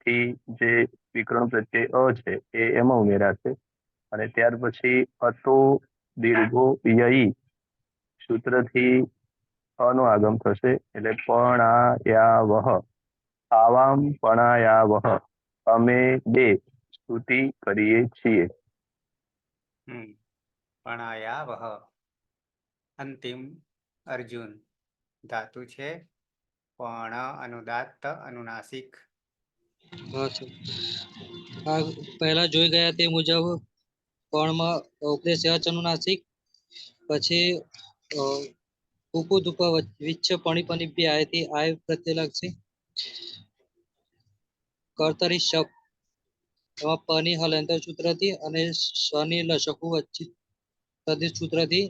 S11: થી જે વિકરણ પ્રત્યય અ છે એ એમાં ઉમેરાશે અને ત્યાર પછી અતો દીર્ઘો યઈ સૂત્રથી અનો આગમ થશે એટલે પણાયાવહ આવામ પણાયાવહ અમે બે સ્તુતિ કરીએ છીએ.
S1: પણાયાવહ અંતિમ અર્જુન ધાતુ છે પણ અનુદાત્ત અનુનાસિક.
S9: હા સર. આ પહેલા જોઈ ગયા તે મુજબ પણમાં ઉપદેશ અનુનાસિક, પછી ઉપુ દુપ વિચ્છ પણી પની આયથી આય પ્રત્યય લાગશે. કર્તરી શબ્દ એમાં પની હલંતર સૂત્રથી અને સ્વની લશકુ વચ્ચે તદિત સૂત્રથી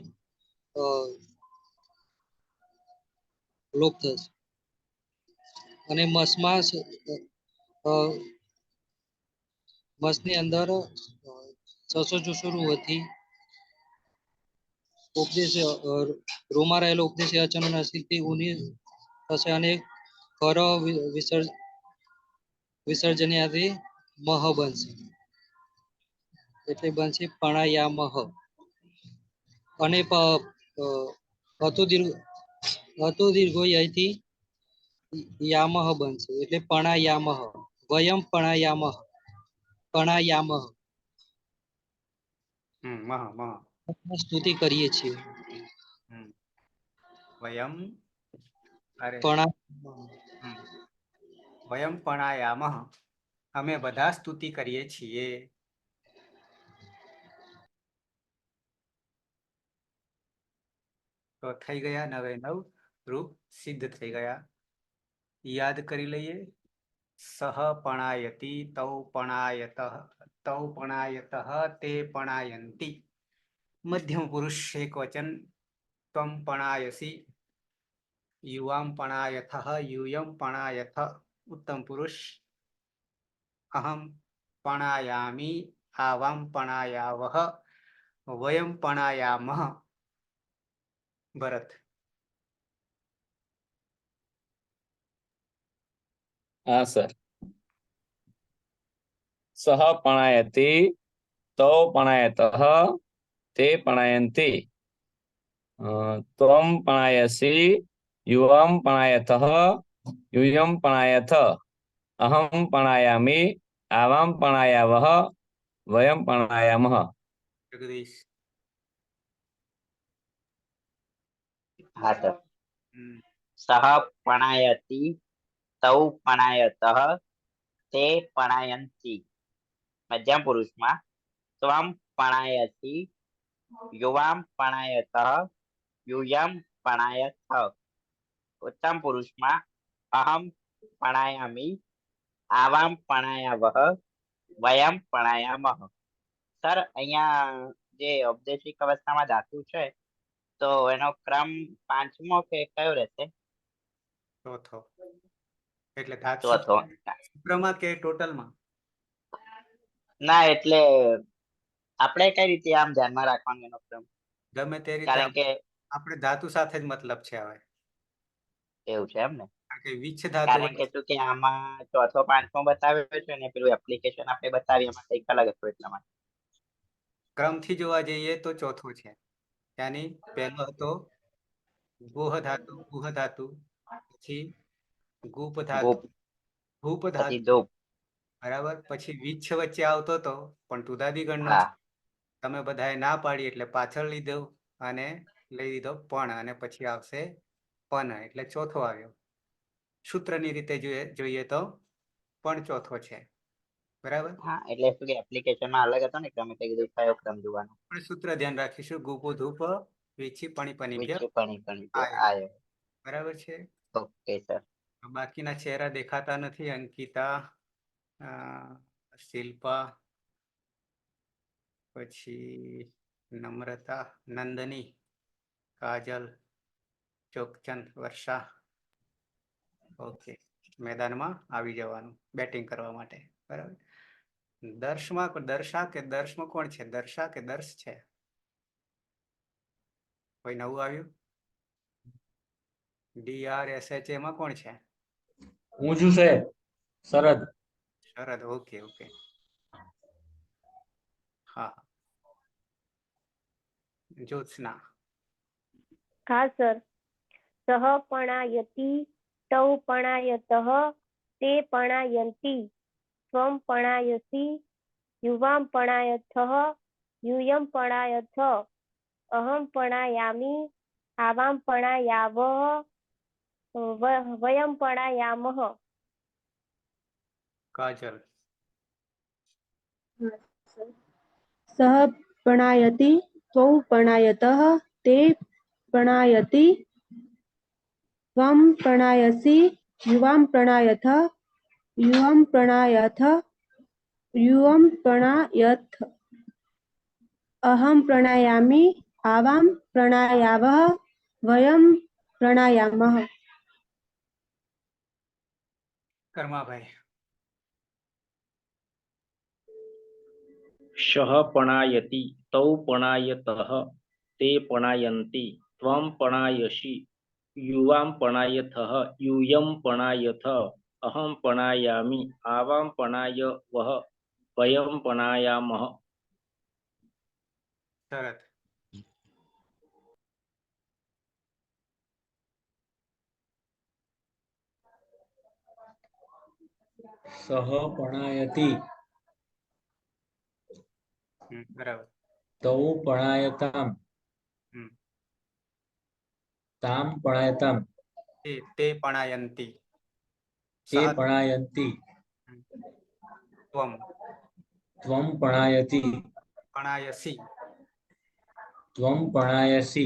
S9: લોપ થશે. અને મસમાં મસની અંદર સસો ચુસુરુ હતી ઉપદેશ રોમાં રહેલો ઉપદેશ અચનુનાસિકથી ઉની થશે અને કર વિસર્જનયાથી મહ બનશે એટલે બનશે પણાયામહ. અને હતો દીર્ઘો અહીંથી યામહ બનશે એટલે પણાયામહ. વયમ પણાયામહ પણાયામહ
S1: મહ મહ
S9: સ્તુતિ કરીએ છીએ.
S1: વયમ અરે
S9: પણા
S1: વયમ પણાયામહ અમે બધા સ્તુતિ કરીએ છીએ. તો થઈ ગયા 9 રૂપ સિદ્ધ થઈ ગયા. યાદ કરી લઈએ. સહ પણાયતી તૌ પણાયત તૌ પણાયત તે પણાયંતી. મધ્યમ પુરુષ એક વચન ત્વમ પણાયસી યુવામ પણાયથ यूयम પણાયથ ઉત્તમ પુરુષ અહમ પણાયામી આવામ પણાયાવહ વયમ પણાયામહ. ભરત.
S5: હા સર. સહ પણાયતિ તૌ પણાયતઃ તે પણાયંતિ ત્વમ પણાયસી યુવામ પણાયતઃ यूयम पणायथ अहम पणायामी आवाम पणायावह वयम पणायामः.
S1: જગદીશ.
S4: હા સર. સહ પણાયતિ તૌ પણાયતઃ તે પણાયંતિ. મધ્યમ પુરુષમાં ત્વમ પણાયસી યુવામ પણાયતઃ यूयम पणायथ. ઉત્તમ પુરુષમાં અહમ પણાયામી આવામ પણાયાવહ વયમ પણાયામહ. સર અહીંયા જે ઔપદેશિક અવસ્થામાં ધાતુ છે તો એનો ક્રમ પાંચમો કે કયો રહેશે?
S1: ચોથો. એટલે ધાતુ
S4: ચોથો.
S1: સૂત્રમાં કે ટોટલમાં?
S4: ના એટલે આપણે કઈ રીતે આમ ધ્યાનમાં રાખવાનું એનો ક્રમ?
S1: ગમે તે રીતે
S4: કારણ કે
S1: આપણે ધાતુ સાથે જ મતલબ છે હવે.
S4: એવું છે એમ ને.
S1: કારણ કે વિચ્છ ધાતુ
S4: કારણ કે શું કે આમાં ચોથો પાંચમો બતાવ્યો છે ને પેલું એપ્લિકેશન આપણે બતાવીએ એમાં કંઈક અલગ હતું એટલા માટે.
S1: ક્રમથી જોવા જઈએ તો ચોથો છે. ત્યાંની પહેલો હતો ગોહ ધાતુ ગુહ ધાતુ, પછી ગુપ ધાતુ,
S4: ગોપ
S1: ભૂપ
S4: પછી
S1: ધાતુ,
S4: ધૂપ.
S1: બરાબર. પછી વિચ્છ વચ્ચે આવતો હતો પણ તુદાદી ગણનો
S4: હા
S1: છે. તમે બધાએ ના પાડી એટલે પાછળ લીધો અને લઈ લીધો પણ અને પછી આવશે પન એટલે ચોથો આવ્યો. સૂત્રની રીતે જોઈએ તો પણ ચોથો છે. બરાબર.
S4: હા એટલે શું કે એપ્લિકેશનમાં અલગ હતો ને ક્રમ એટલે કીધું કયો ક્રમ જોવાનો.
S1: આપણે સૂત્ર ધ્યાન રાખીશું. ગુપો ધૂપ વિછી પણી પનીભ્ય
S4: વિક્ષેપણી
S1: આયો.
S4: આયો.
S1: બરાબર છે.
S4: Okay sir.
S1: બાકીના ચહેરા દેખાતા નથી. અંકિતા, શિલ્પા, પછી નમ્રતા, નંદની, કાજલ, ચોકચંદ, વર્ષા, ઓકે, મેદાનમાં આવી જવાનું બેટિંગ કરવા માટે, બરાબર. દર્શમાં કોણ છે? દર્શા કે દર્શ છે? કોઈ નવું આવ્યું? DRSHA માં કોણ છે?
S12: ઊંચું છે શરદ.
S1: શરદ. ઓકે ઓકે, હા. જ્યોત્સના.
S3: હા સર. સહ પણાયતિ, તૌ પણાયતઃ, તે પણાયન્તિ, ત્વમ પણાયસી, યુવામ પણાયથઃ, यूयम पणायथ, अहम पणायामि, आवाम पणायावः, वयम पणायामः.
S1: કાજલ.
S6: सः पणायति, त्वौ पणायतः, ते पणायति, त्वं पणायसि, युवां पणायथ, युवं पणायथ, युवं पणायथ, अहं प्रणायामि, आवां प्रणायावः, वयं प्रणायामः.
S1: કર્માભાઈ.
S12: शः पणायति, तौ पणायतः, ते पणायन्ति, त्वं पणायसि, युवां पणायथः, यूयं पणायथ, अहं पणायामि, आवां पणायवः, वयं पणायामः.
S1: શરદ.
S12: सः पणायति,
S1: બરાબર.
S12: तौ पणायताम्, तां पणायताम्,
S1: તે પણાયંતિ,
S12: ते
S1: સહ
S12: पणायन्ति,
S1: ત્વમ
S12: त्वं पणायति,
S1: પણાયસि,
S12: त्वं पणायसि,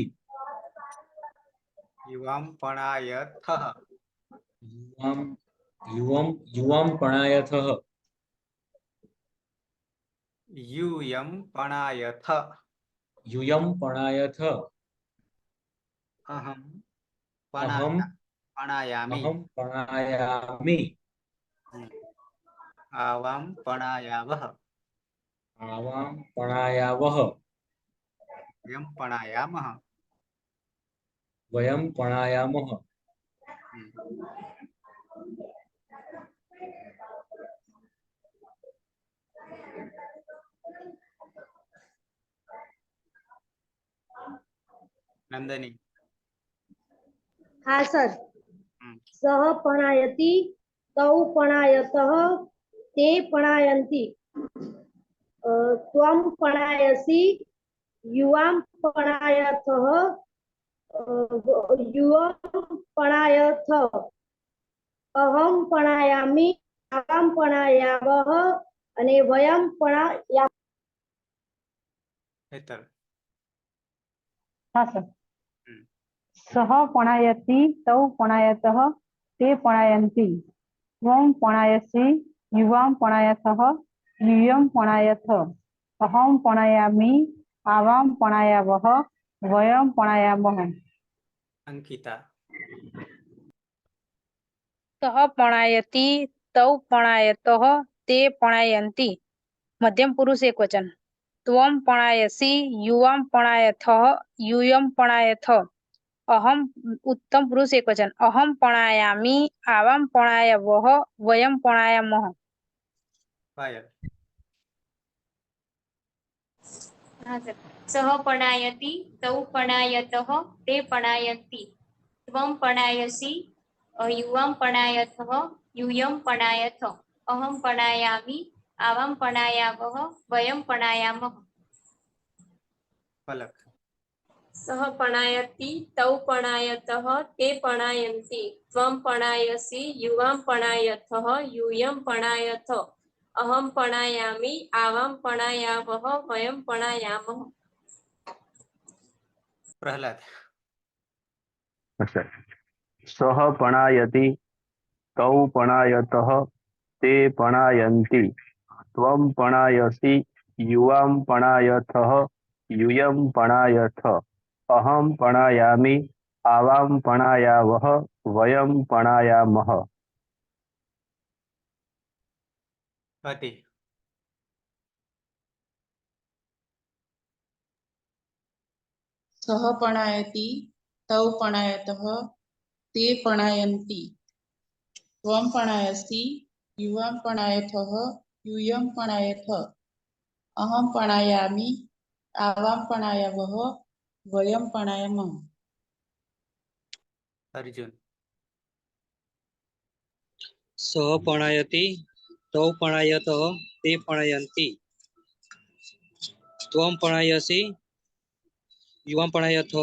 S1: યુવામ પણાયથઃ,
S12: युवं पणायथः,
S1: यूयम पणायथ,
S12: यूयं पणायथ,
S1: अहम
S12: अहं
S1: पणायामि,
S12: पणायामि,
S1: आवाम पणायावः,
S12: आवां पणायावः,
S1: वयम पणायामः.
S12: वयं पणायामः.
S1: नंदनी.
S10: हाँ सर. सह पणायति, तौ पणायतः, ते पणायन्ति, त्वं पणायसि, युवां पणायथः, युवं पणायथ, अहं पणायामि, आवां पणायावः, અને વયમ પણાયામः.
S1: हेतल.
S2: हाँ सर. सः पणायति, तौ पणायतः, ते पणायन्ति, त्वं पणायसि, युवां पणायथः, यूयं पणायथ, अहं पणायामि, आवां पणायावः, वयं पणायामः.
S1: अंकिता.
S7: सः पणायति, तौ पणायतः, ते पणायन्ति, मध्यम पुरुष एक वचन, त्वं पणायसि, युवां पणायथः, यूयं पणायथ, अहम उत्तम पुरुष एक वचन, अहम पणायामि, आवां पणायावः, वयं पणायामः.
S1: पायल.
S13: हाँ सर. सः पणायति, तौ पणायतः, ते पणायन्ति, त्वं पणायसि, युवां पणायथः, यूयं पणायथ, अहं पणायामि, आवां पणायावः, वयं पणायामः.
S1: पलक.
S13: सः पणायति, तौ पणायतः, ते पणायन्ति, त्वं पणायसि, युवां पणायथः, यूयं पणायथ, अहं पणायामि, आवां पणायावः, वयं पणायामः.
S1: प्रहलाद.
S11: सः पणायति, तौ पणायतः, ते पणायन्ति, त्वं पणायसि, युवां पणायथः, यूयं पणायथ, अहं पणायामि, આવામ પણાયાવહ વયમ પણાયામહ.
S1: હતી.
S14: સહ પણાયતિ તૌ પણાયતઃ તે પણાયન્તિ ત્વં પણાયસि યુવાં પણાયથઃ यूयं पणायथ अहं पणायामि आवां पणायावः वयं पणायामः.
S1: અર્જુન.
S9: સહ પણાયતિ તૌ પણાયતઃ તે પણાયન્તિ ત્વં પણાયસि યુવાં પણાયથ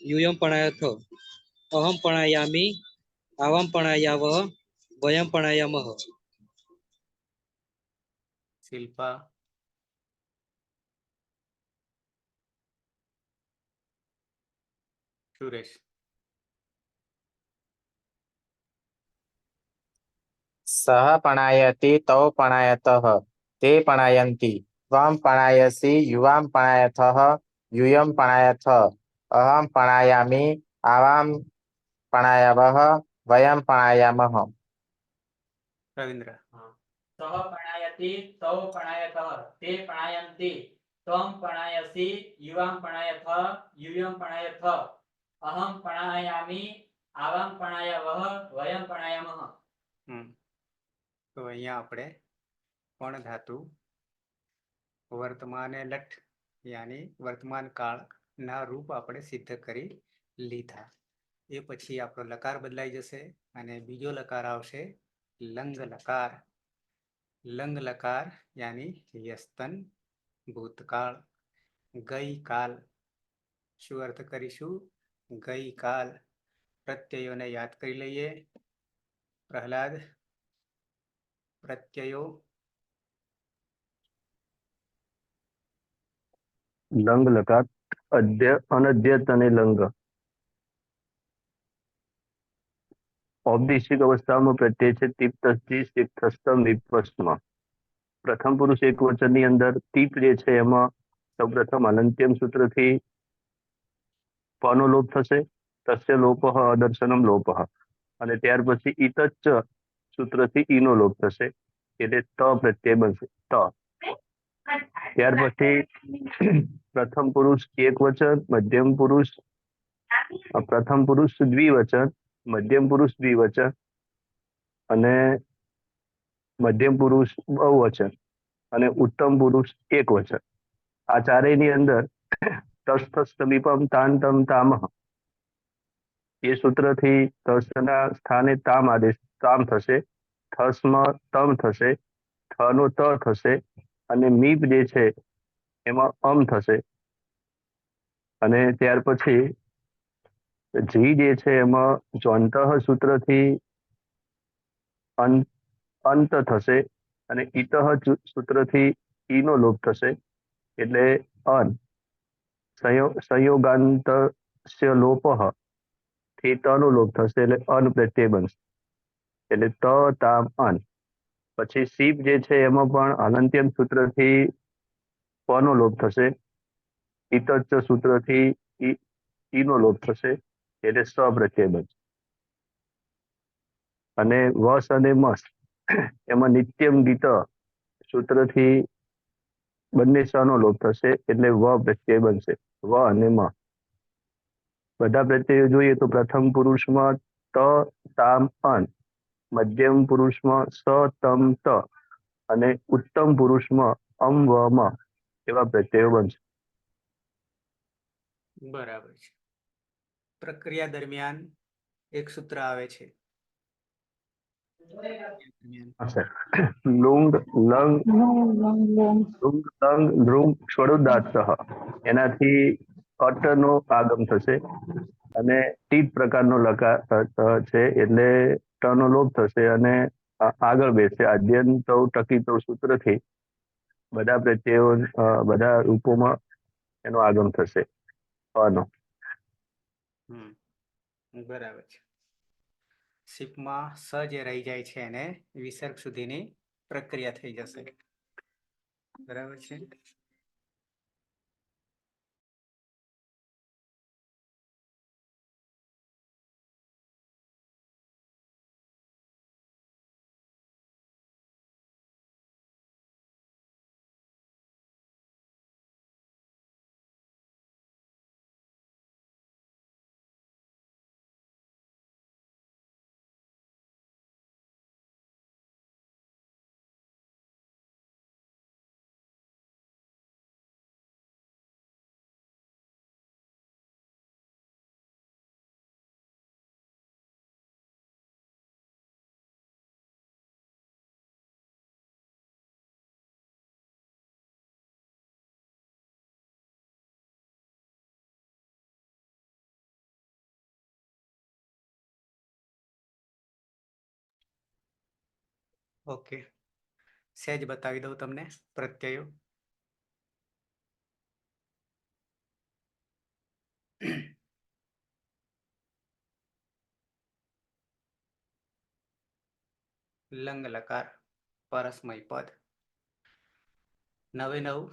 S9: यूयं पणायथ अहं पणायामि आवां पणायावः वयं पणायामः.
S1: શિલ્પા. સુરેશ.
S4: સહ પણાયતિ તૌ પણાયતઃ તે પણાયન્તિ ત્વં પણાયસि યુવાં પણાયથઃ यूयं पणायथ अहं पणायामि आवां पणायावः वयं पणायामः.
S1: રવિન્દ્ર.
S15: સહ પણાયતિ તૌ પણાયતઃ તે પણાયન્તિ ત્વં પણાયસि યુવાં પણાયથ यूयं पणायथ अहं पणायामि आवां पणायावः वयं पणायामः.
S1: તો અહીંયા આપણે પણ ધાતુ વર્તમાન લઠ યાની વર્તમાન કાળના રૂપ આપણે સિદ્ધ કરી લીધા. એ પછી આપણો લકાર બદલાઈ જશે અને બીજો લકાર આવશે લંગ લકાર. લંગ લકાર યાની યસ્તન ભૂતકાળ. ગઈકાલ શું અર્થ કરીશું? ગઈકાલ. પ્રત્યયોને યાદ કરી લઈએ. પ્રહલાદ. પ્રત્યયો.
S11: લંગ લકાર અનદ્યત અને લંગ. ઔપદેશિક અવસ્થામાં પ્રત્યય છે તીપ્તસ્થી સિક્તસ્તમ વિપસ્મ. પ્રથમ પુરુષ એક વચનની અંદર તીપ જે છે એમાં સૌપ્રથમ અનંત્યમ સૂત્રથી પનો લોપ થશે. તસ્ય લોપઃ અદર્શનમ લોપઃ. અને ત્યાર પછી ઈતચ્ચ સૂત્રથી ઈનો લોપ થશે એટલે ત પ્રત્યય બનશે ત. ત્યાર પછી પ્રથમ પુરુષ એક વચન, મધ્યમ પુરુષ પ્રથમ પુરુષ દ્વિવચન, મધ્યમ પુરુષ દ્વિવચન અને મધ્યમ પુરુષ બહુવચન અને ઉત્તમ પુરુષ એક વચન. આ ચારેયની અંદર તસ્થસ્તમીપમ તાન તમ તામહ એ સૂત્રથી તસના સ્થાને તામ આદેશ તામ થશે, થસમાં તમ થશે, થનો ત થશે અને મીપ જે છે એમાં થશે. અને ત્યાર પછી જી જે છે એમાં જોંતઃ સૂત્રથી અંત થશે અને ઈતઃ સૂત્રથી ઈનો લોપ થશે એટલે અન. સંયોગાંતસ્ય લોપઃ થી તનો લોપ થશે એટલે અન પ્રત્યય બનશે એટલે ત તામ અન. પછી સીપ જે છે એમાં પણ અનંત્યમ સૂત્રથી પનો લોપ થશે, ઈતચ્ચ સૂત્રથી ઈનો લોપ થશે એટલે સ પ્રત્યય બનશે. અને વસ અને મસ એમાં નિત્યમ ગીત સૂત્રથી બંને સનો લોપ થશે એટલે વ પ્રત્યય બનશે, વ અને મ. બધા પ્રત્યયો જોઈએ તો પ્રથમ પુરુષમાં ત તામ અન, મધ્યમ પુરુષમાં સ તમ ત અને ઉત્તમ પુરુષમાં વ મ એવા પ્રત્યયો બનશે.
S1: બરાબર છે. પ્રક્રિયા દરમિયાન એક સૂત્ર આવે છે.
S11: લુંગ લંગ લુંગ લંગ લૃંગ સ્વરુદાત્તઃ એનાથી અટનો આગમ થશે અને ટીપ પ્રકારનો લકાર છે એટલે ટનો લોપ થશે અને આગળ બેસશે. આદ્યંત ટકીતો સૂત્રથી બધા પ્રત્યયો બધા રૂપોમાં એનો આગમ થશે અનો.
S1: બરાબર છે. સીપમાં સ જે રહી જાય છે એને વિસર્ગ સુધીની પ્રક્રિયા થઈ જશે. બરાબર છે. ઓકે, સહેજ બતાવી દઉં તમને પ્રત્યયો. લંગ લકાર પરસ્મય પદ. નવે નવ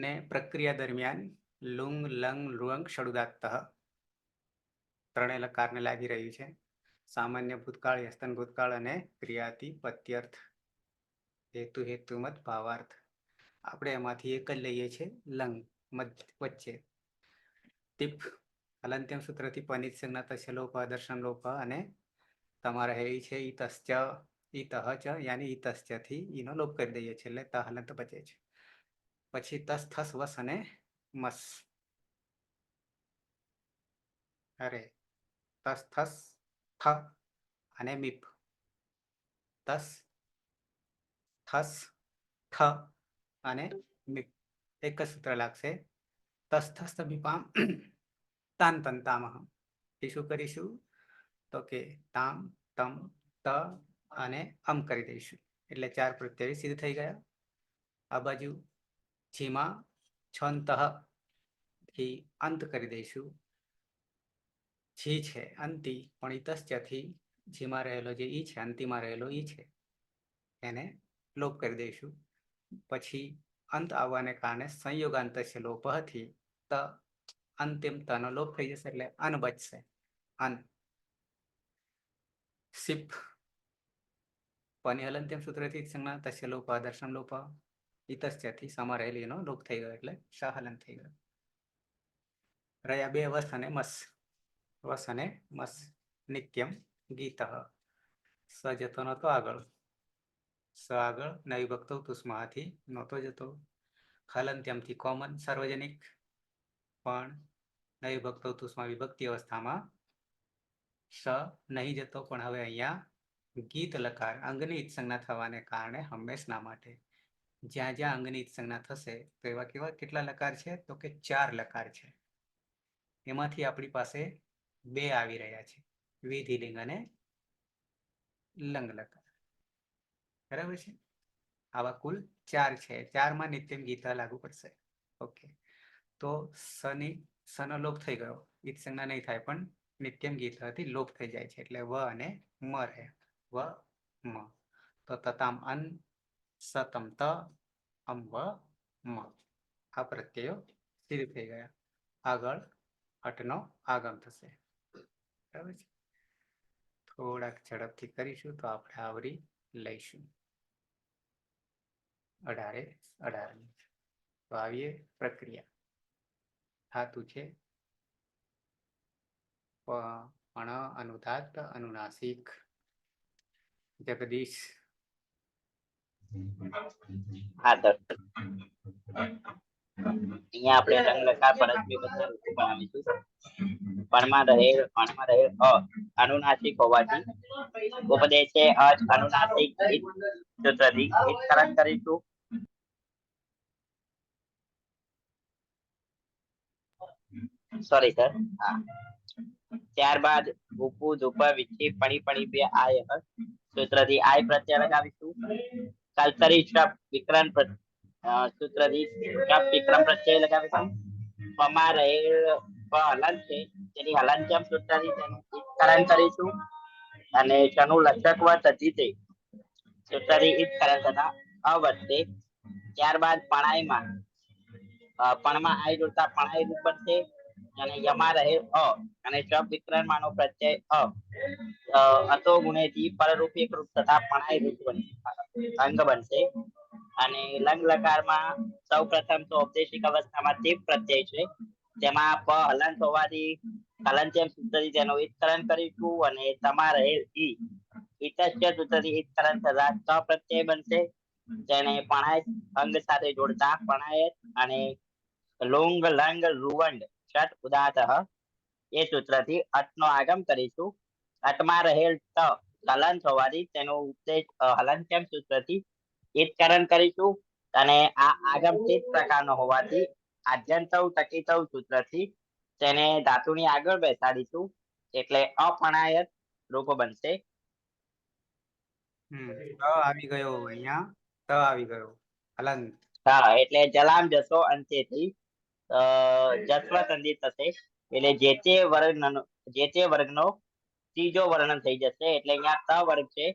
S1: ને પ્રક્રિયા દરમિયાન લુંગ લંગ લુઅંગ ષડુદાત્ત ત્રણેય લકારને લાગી રહ્યું છે. સામાન્ય ભૂતકાળ, યસ્તન ભૂતકાળ અને ક્રિયાતિ પત્યર્થ, હેતુ હેતુમત ભાવાર્થ. આપણે એમાંથી એક જ લઈએ છીએ લંગ વચ્ચે. ટીપ હલંત્યમ સૂત્રથી પનિત સંજ્ઞા તસ્ય લોપ દર્શન લોપ અને તમારે એ છે ઈતશ્ચ ઈતઃ ચ યાની ઈતશ્ચ થી ઈનો લોપ કરી દઈએ છીએ એટલે ત હલંત બચે છે. પછી તસ થસ વસ અને મસ. અરે તસ થસ થ અને મીપ. તસ થસ થ અને મીપ એક જ સૂત્ર લાગશે. તસ થસ મીપામ તાન તન તામહ. એ શું કરીશું તો કે તામ તમ ત અને કરી દઈશું એટલે 4 પ્રત્યય સિદ્ધ થઈ ગયા. આ બાજુ છીમાં છંત થી અંત કરી દઈશું. છી છે અંતિ પણ ઈતશ્ચથી જીમાં રહેલો જે ઈ છે અંતિમાં રહેલો ઈ છે એને લોપ કરી દઈશું. પછી અંત આવવાને કારણે સંયોગાંતસ્ય લોપથી ત અંતિમ તનો લોપ થઈ જશે એટલે અન બચશે. અન. સિપ પની હલંત્યમ સૂત્રથી સંજ્ઞા તસ્ય લોપ દર્શન લોપ ઈતશ્ચથી સમા રહેલી એનો લોપ થઈ ગયો એટલે સહલન થઈ ગયો. રહ્યા 2 વસ અને મસ. વસ અને મસ. નિત્યમ ગીત. સ જતો નતો આગળ. સ આગળ નવી ભક્તો તુષ્માથી નહોતો જતો. હલંત્યમથી કોમન સાર્વજનિક પણ નવી ભક્તો તુષ્મા વિભક્તિ અવસ્થામાં સ નહીં જતો. પણ હવે અહીંયા ગીત લકાર અંગની સંજ્ઞા થવાને કારણે હંમેશના માટે જ્યાં જ્યાં અંગની સંજ્ઞા થશે તો એવા કેટલા લકાર છે તો કે 4 લકાર છે. એમાંથી આપણી પાસે 2 આવી રહ્યા છે, વિધિલિંગ અને લંગ લકાર. બરાબર છે. આવા કુલ 4 છે. 4માં નિત્યમ ગીતા લાગુ પડશે. ઓકે, તો સનો લોપ થઈ ગયો. ઈત સંજ્ઞા નહીં થાય પણ નિત્યમ ગીતાથી લોપ થઈ જાય છે એટલે વ અને મ રહે. વ મ. તો તતામ અન સતમ ત અમ વ મ. આ પ્રત્યયો સિદ્ધ થઈ ગયા. આગળ હટનો આગમ થશે. બરાબર છે. થોડાક ઝડપથી કરીશું તો આપણે આવરી લઈશું. 18 તો આવીએ પ્રક્રિયા. ધાતુ છે પણ અનુદાત્ત અનુનાસિક. જગદીશ.
S4: હા સર, અહીંયા આપણે લંગ લકાર પરસ્મય પદના રૂપો બનાવીશું. પણમાં રહેલ અ અનુનાસિક હોવાથી ઉપદેશે અજ અનુનાસિક સૂત્રથી ઈત્કરણ કરીશું. Sorry sir. હા, ત્યારબાદ ભૂપુ ધૂપ વિચ્છી પડી પડી બે આય સૂત્રથી આય પ્રત્યય લગાવીશું. કલ્તરી શબ્દ વિકરણ સૂત્રથી શબ્દ વિક્રમ પ્રત્યય લગાવીશું. પમાં રહેલ હલન છે તેની હલનચમ સૂત્રથી તેનું ઈત્કરણ કરીશું અને તેનું લક્ષક થતી તે સૂત્રથી ઈત્કરણ થતા અવર્તે. ત્યારબાદ પણાયમાં પણમાં આય જોડતા પણાય રૂપ બનશે અને યમાં રહે અ અને શબ્દ વિકરણ માનો પ્રત્યય અતો ગુણેથી પરરૂપી રૂપ તથા પણાય રૂપ અંગ બનશે. અને લંગ લકારમાં સૌ પ્રથમ તો ઔપદેશિક અવસ્થામાં તે પ્રત્યય છે તેમાં પ હલંત હોવાથી હલંત્યમ સૂત્રથી તેનું ઈત્કરણ કરીશું અને તમા રહેલ ઈ ઈતશ્ચ સૂત્રથી ઈત્કરણ થતા ત પ્રત્યય બનશે. તેને પણાય અંગ સાથે જોડતા પણાયત અને લુંગ લંગ લુવંડ ષટ ઉદાત એ સૂત્રથી અટનો આગમ કરીશું. અટમાં રહેલ ત હલંત હોવાથી તેનો ઉપદેશ હલંત્યમ સૂત્રથી ઈત્કરણ કરીશું અને આ આગમ તે જ પ્રકારનો હોવાથી આદ્યંતવ ટકીતવ સૂત્રથી તેને ધાતુની આગળ બેસાડીશું એટલે અપણાયત રૂપ બનશે.
S1: ત આવી ગયો અહીંયા, ત આવી ગયો હલંત.
S4: હા, એટલે જલામ જશો અંતેથી જસ્વ સંધિ થશે, એટલે જે તે વર્ગનો ત્રીજો વર્ણ થઈ જશે. એટલે અહીંયા ત વર્ગ છે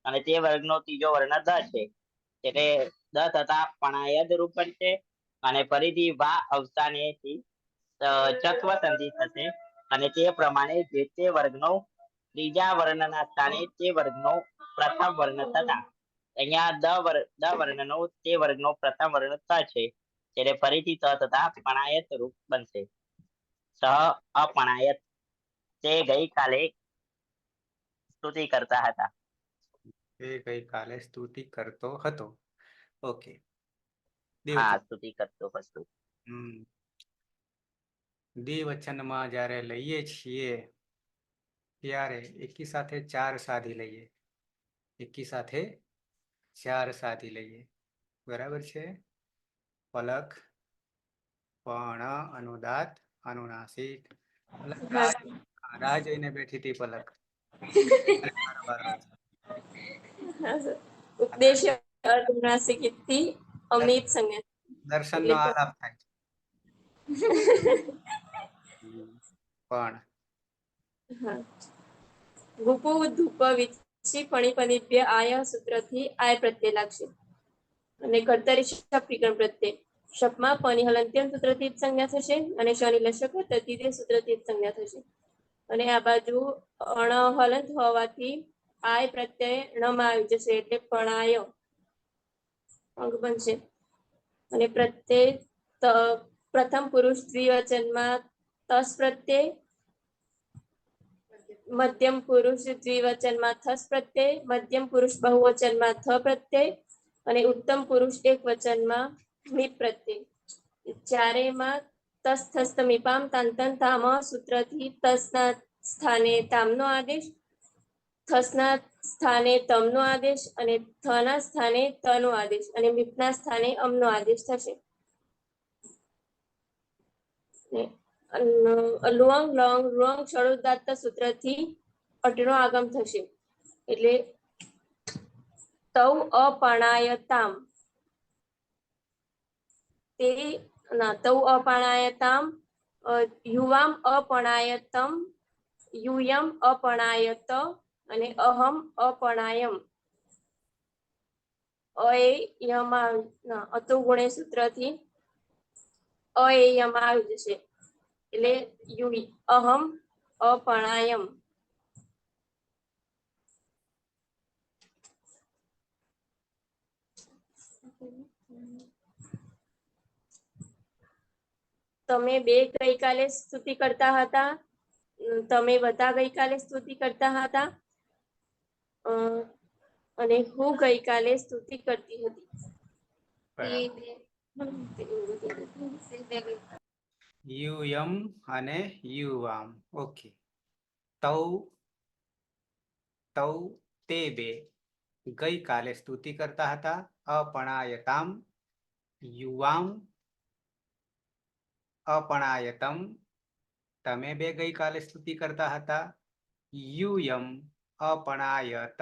S4: અને તે વર્ગનો ત્રીજો વર્ણ દ છે, એટલે દ થતા પણાયદ રૂપ બનશે અને ફરીથી વા અવસાનેથી ચત્વ સંધિ થશે અને તે પ્રમાણે જે તે વર્ગનો ત્રીજા વર્ણના સ્થાને તે વર્ગનો પ્રથમ વર્ણ થતા અહીંયા દ વર્ણનો તે વર્ગનો પ્રથમ વર્ણ ત છે, એટલે ફરીથી ત થતા પણાયત રૂપ બનશે. સહ અપણાયત, તે ગઈકાલે સ્તુતિ કરતા હતા.
S1: એ ગઈકાલે સ્તુતિ કરતો હતો. ઓકે.
S4: હા, સ્તુતિ કરતો હતો.
S1: દ્વિવચનમાં જ્યારે લઈએ છીએ ત્યારે એકી સાથે ચાર સાધી લઈએ, એકી સાથે ચાર સાધી લઈએ. બરાબર છે. પલક, પણ, અનુદાત, અનુનાસિક. રાહ જોઈને બેઠી હતી પલક.
S13: ઉપદેશ્ય અનુનાસિકથી અમિત સંજ્ઞા.
S1: દર્શનનો આલાપ થાય. પણ
S13: ગુપુ ધૂપ વિચ્છી ફણી પનિભ્ય આય સૂત્રથી આય પ્રત્યય લાગશે અને કર્તરી શપ વિકરણ પ્રત્યય. શપમાં પની હલંત્યમ સૂત્રથી સંજ્ઞા થશે અને શની લશક તદ્ધિતે સૂત્રથી સંજ્ઞા થશે. અને આ બાજુ અણ હલંત હોવાથી આય પ્રત્યય ણમાં આવી જશે, એટલે પણાય અંગ બનશે. અને પ્રત્યય પ્રથમ પુરુષ દ્વિવચનમાં તસ પ્રત્યય, મધ્યમ પુરુષ દ્વિવચનમાં થસ પ્રત્યય, મધ્યમ પુરુષ બહુવચનમાં થ પ્રત્યય અને ઉત્તમ પુરુષ એક વચનમાં મી પ્રત્યય. ચારેયમાં તસ થસ્ત મીપામ તાંતન તામ સૂત્રથી તસના સ્થાને તામનો આદેશ, થસના સ્થાને તમનો આદેશ અને થના સ્થાને તનો આદેશ અને મીપના સ્થાને અમનો આદેશ થશે. લુઅંગ લોંગ રુઅંગ ષડોદાત્ત સૂત્રથી અટનો આગમ થશે, એટલે તૌ અપણાયતામ, તે તૌ અપણાયતામ, યુવામ અપણાયતમ, યુયમ અપણાયત અને અહમ અપણાયમ. અયમાં અતો ગુણે સૂત્રથી અયમાં આવી જશે, એટલે અહમ અપણાયમ. તમે બે ગઈકાલે સ્તુતિ કરતા હતા, તમે બધા ગઈકાલે સ્તુતિ કરતા હતા અને હું ગઈકાલે સ્તુતિ કરતી હતી.
S1: યુયમ અને યુવામ. ઓકે. તૌ તે બે ગઈકાલે સ્તુતિ કરતા હતા. અપણાયતામ, યુવામ, અપણાયતમ, તમે બે ગઈકાલે સ્તુતિ કરતા હતા. યુયમ અપણાયત,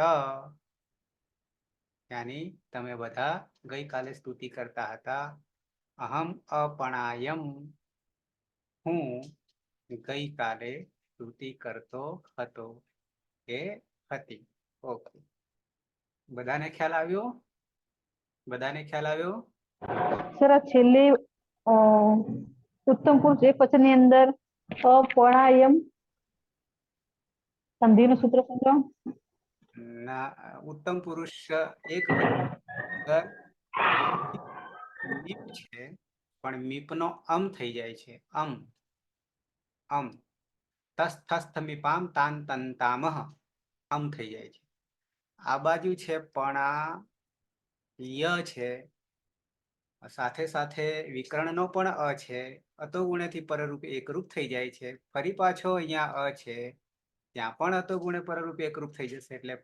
S1: યાની તમે બધા ગઈકાલે સ્તુતિ કરતા હતા. અહમ અપણાયમ, હું ગઈકાલે સ્તુતિ કરતો હતો કે હતી. ઓકે. બધાને ખ્યાલ આવ્યો? બધાને ખ્યાલ આવ્યો?
S2: સર આ છેલ્લે ઉત્તમ પુરુષ એક વચનની અંદર અપણાયમ સંધિનું સૂત્ર સમજાવો.
S1: ના, ઉત્તમ પુરુષ એક વચન મીપ છે, પણ મીપનો અમ થઈ જાય છે. અમ તસ થસ્થ મીપામ તાન તંતામહ, અમ થઈ જાય છે. આ બાજુ છે પણા ય છે, સાથે સાથે વિકર્ણનો પણ અ છે. અતો ગુણેથી પરરૂપ એકરૂપ થઈ જાય છે. ફરી પાછો અહીંયા અ છે, ત્યાં પણ અતો ગુણે પરરૂપ એકરૂપ થઈ જશે. એટલે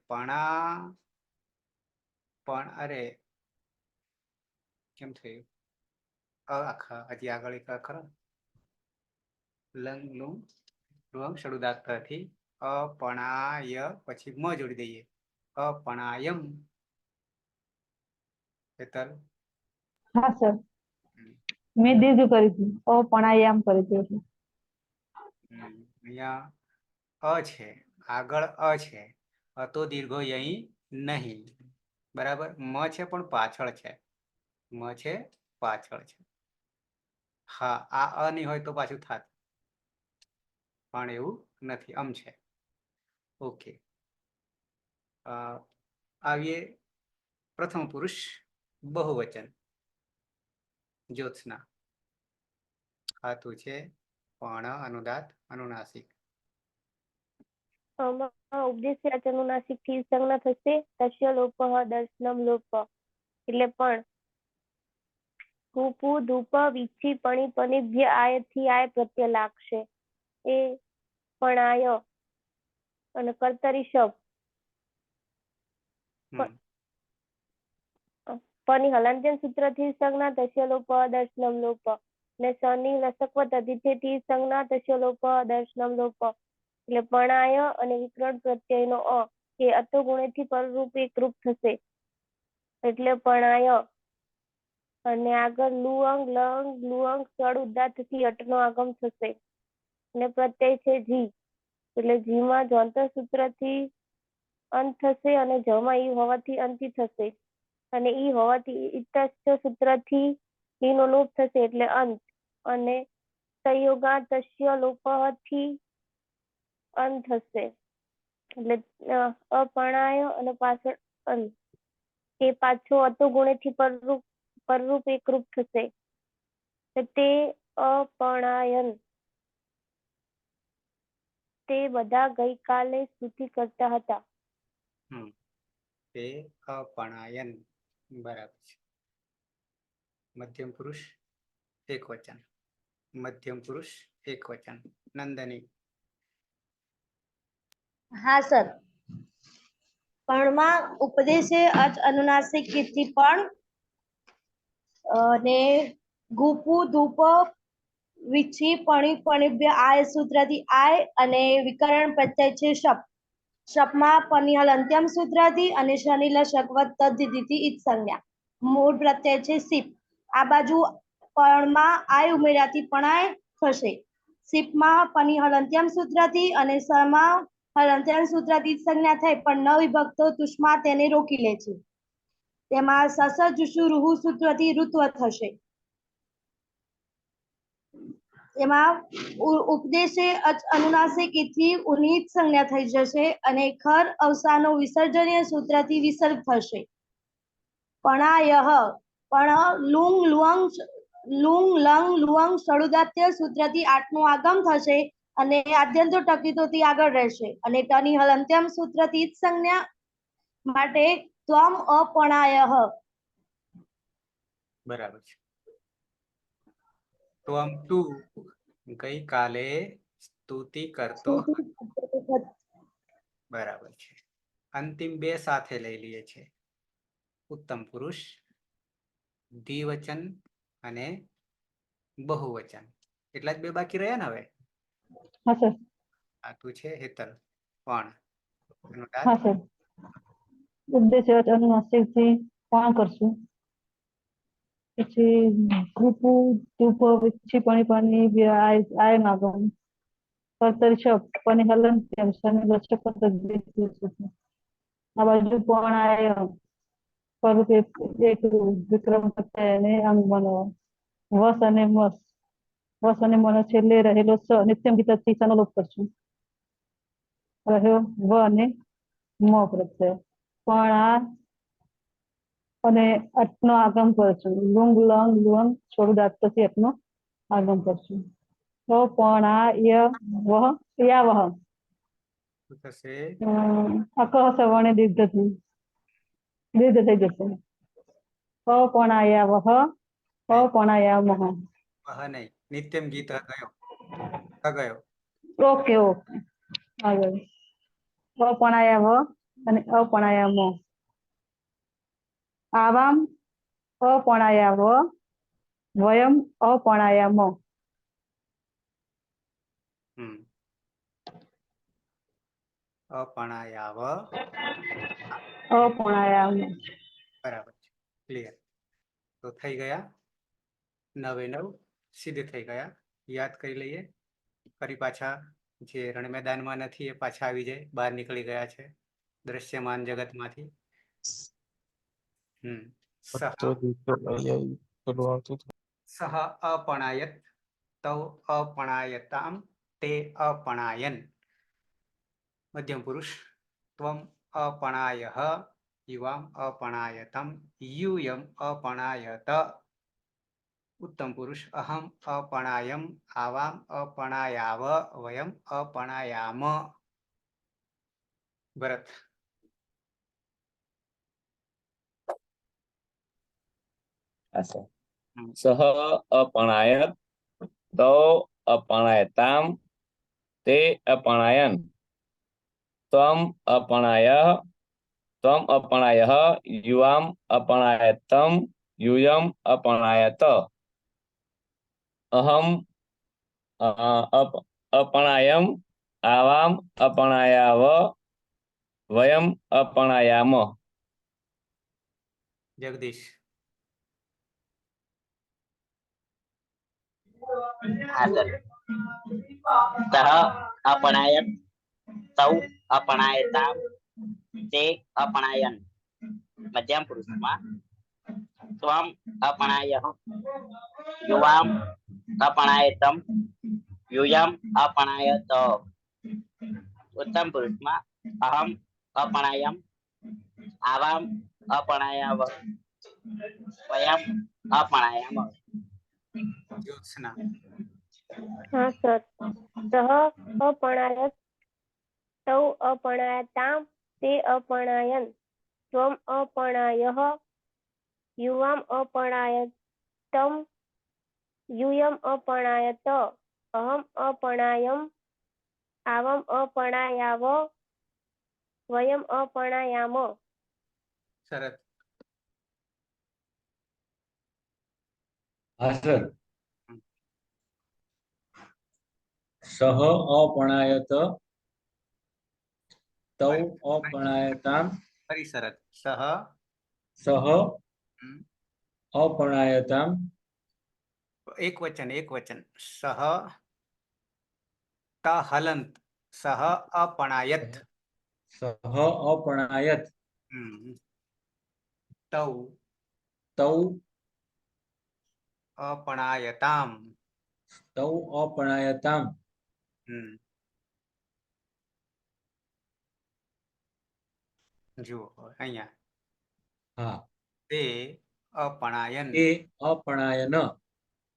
S1: અરે કેમ થયું? આખા હજી આગળ એક ખરો લંગ લુંગ લુંગ શરૂદાત થી અપણાય પછી મ જોડી દઈએ. અપણાયમ. હેતલ.
S2: હા સર, મેં દીર્ઘ કરી હતી, અપણાયામ કરી હતી એટલે.
S1: અહીંયા અ છે, આગળ અ છે, તો દીર્ઘો અહીં નહીં. બરાબર. મ છે પણ પાછળ છે. મ છે પાછળ છે. હા, આ અ નહીં હોય તો પાછું થાત, પણ એવું નથી, આમ છે. ઓકે. આવીએ પ્રથમ પુરુષ બહુવચન. જ્યોત્સના. હાતું છે પણ, અનુદાત, અનુનાસિક.
S3: ઉપદેશ અનુનાસિક થી સંજ્ઞા થશે. તસ્ય લોપ દર્શનમ લોપ એટલે પણ. કુપુ ધૂપ વિચ્છી પણી પનિભ્ય આય થી આય પ્રત્યય લાગશે. એ પણાય અને કર્તરી શબ્દ પની હલંત્યમ સૂત્ર થી સંજ્ઞા તસ્ય લોપ દર્શનમ લોપ ને સની લસકવત અતિથિથી સંજ્ઞા તસ્ય લોપ દર્શનમ લોપ એટલે પણાય અને વિકરણ પ્રત્યય નો અ એ અતો ગુણેથી પરરૂપ એકરૂપ થશે એટલે પણાય. અને આગળ લુઅંગ લંગ લુઅંગ સળ ઉદાત થી અટનો આગમ થશે ને પ્રત્યય છે જી એટલે જીમાં જોંતર સૂત્ર થી અંત થશે અને જમાં ઈ હોવાથી અંતિ થશે અને ઈ હોવાથી ઇતસ્ય સૂત્ર થી ઈ નો લોપ થશે એટલે અંત અને સંયોગા તસ્ય લોપ થી અંત થશે એટલે અપણાય અને પાછળ અંત એ પાછો અતો ગુણે થી પરરૂપ એકરૂપ થશે તે અપણાયન. તે બધા ગઈકાલે સ્તુતિ કરતા હતા.
S1: તે અપણાયન. બરાબર છે. મધ્યમ પુરુષ એક વચન. મધ્યમ પુરુષ એક વચન. નંદની.
S10: હા સર, પણમાં ઉપદેશે અચ અનુનાસિક થી પણ અને ગુપુ ધૂપ વિચ્છી પણી પણિભ્ય આય સૂત્રથી આય અને વિકરણ પ્રત્યય છે શપ. શપમાં પનિહલ અંત્યમ સૂત્રથી અને શનિલ શકવત તદ્ધિતિ ઈત સંજ્ઞા. મૂળ પ્રત્યય છે સીપ. આ બાજુ પણમાં આય ઉમેરાથી પણાય થશે. સીપમાં પનિહલ અંત્યમ સૂત્રથી અને સમાં હલંત્યમ સૂત્રથી સંજ્ઞા થઈ પણ ન વિભક્તો તુષ્મા તેને રોકી લે છે. તેમાં સસ જુષુ રૂહુ સૂત્રથી ઋત્વ થશે. એમાં ઉપદેશે અનુનાસિક થી ઉન્નીત સંજ્ઞા થઈ જશે અને ખર અવસાનો વિસર્જનીય સૂત્રથી વિસર્ગ થશે. પણાયહ પણ લુંગ લુઅંગ લુંગ લંગ લુઅંગ સળુદાત્ય સૂત્રથી આઠનું આગમ થશે અને આદ્યંતો ટકીતોથી આગળ રહેશે અને ટની હલંત્યમ સૂત્રથી જ સંજ્ઞા માટે ત્વમ અપણાયહ.
S1: બરાબર છે. તો આમ તું ગઈકાલે સ્તુતિ કરતો. બરાબર છે. અંતિમ બે સાથે લઈ લઈએ છે. ઉત્તમ પુરુષ દ્વિવચન અને બહુવચન. એટલા જ બે બાકી રહ્યા ને હવે.
S2: હા સર.
S1: આ તું છે હેતલ. પણ
S2: હા સર, ઉપદેશ અનુનાસિક થી પણ કરશું. પછી ગુપુ ધૂપ વિચ્છી પણી પની આય નાગમ કર્તરી શબ્દ પની હલંત્યમ શનિ લસકવત તદ્ધિતિ. આ બાજુ પણ આય સ્વરૂપ એક વિક્રમ પ્રત્યય અને અંગ બનો. વસ અને મસ. વસ અને મનો છેલ્લે રહેલો સ નિત્યમ ગીત થી સનો લોપ કરશું. રહ્યો વ અને મ પ્રત્યય. પણ આ અને અટનો આગમ કરશું. લુંગ લંગ લુઅંગ છોડું દાંતથી અટનો આગમ કરશું. તો પણ આ ય વહ યા વહ
S1: થશે
S2: અકહ સવર્ણે દીર્ઘ થઈ જશે. અપણાયા વહ અપણાયા મહ.
S1: નહીં, નિત્યમ ગીત ગયો. ગયો.
S2: Okay okay. આગળ અપણાયા વ અને અપણાયા મ. આવામ અપણાયા વ વયમ અપણાયા મ.
S1: અપણાયાવ
S2: अपणायाम
S1: બરાબર છે, ક્લિયર. તો થઈ ગયા 9 સીધે થઈ ગયા. યાદ કરી લઈએ. ફરી પાછા જે રણ મેદાનમાં નથી એ પાછા આવી જાય, બહાર નીકળી ગયા છે દ્રશ્યમાન જગતમાંથી. સહ અપણાયત તૌ અપણાયતામ તે અપણાયન. મધ્યમ પુરુષ ત્વમ અપણાયઃ યુવામ અપણાયતમ યુયમ અપણાયત. ઉત્તમ પુરુષ અહમ અપણાયમ આવામ અપણાયાવ વયમ અપણાયામ. ભરત.
S5: સહ અપણાયત તૌ અપણાયતામ તે અપણાયન ત્વમ અપણાયઃ યુવામ અપણાયતમ યુયમ અપણાયત. અહમ અપણાયમ આવામ અપણાયાવ વયમ અપણાયામ.
S1: જગદીશ.
S4: હા સર. સહ અપણાયત તૌ અપણાયતામ તે અપણાયન. મધ્યમ પુરુષમાં ત્વમ અપણાયઃ યુવામ અપણાયતમ યુયમ અપણાયત. ઉત્તમ પુરુષમાં અહમ અપણાયમ આવામ અપણાયાવ વયમ અપણાયામ.
S1: જ્યોત્સના.
S3: હા સર. સહ અપણાયત તૌ અપણાયતામ તે અપણાયન ત્વમ અપણાયઃ યુવામ અપણાયતમ યુયમ અપણાયત. અહમ અપણાયમ આવામ અપણાયાવ વયમ અપણાયામ.
S1: શરદ.
S12: હા સર. સહ અપણાયત તૌ અપણાયતામ.
S1: ફરી શરદ. સહ
S12: અપણાયતામ.
S1: એક વચન. સહ ત હલંત સહ અપણાયત.
S12: સહ અપણાયત
S1: તૌ
S12: તૌ
S1: અપણાયતામ.
S12: અપણાયતામ.
S1: જુઓ અહીંયા.
S12: હા.
S1: તે અપણાયન.
S12: તે અપણાયન.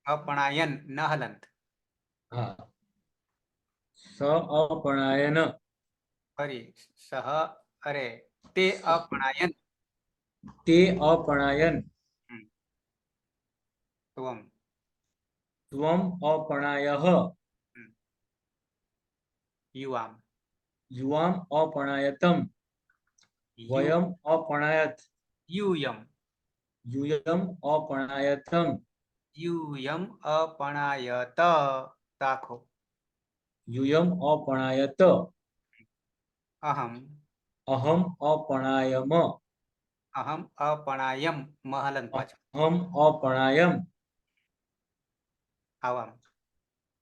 S1: અપણાયન ન હલંત.
S12: હા. સ અપણાયન.
S1: ફરી સહ અરે તે અપણાયન.
S12: તે અપણાયન.
S1: ત્વમ
S12: ત્વમ અપણાયઃ
S1: યુવામ
S12: યુવામ અપણાયતમ વયમ અપણાયત.
S1: યુયમ
S12: અપણાયતમ
S1: યુયમ અપણાયત. તાખો.
S12: યુયમ અપણાયત.
S1: અહમ
S12: અહમ અપણાયમ.
S1: અહમ અપણાયમ મહલંત પાછું.
S12: અહમ અપણાયમ.
S1: આવામ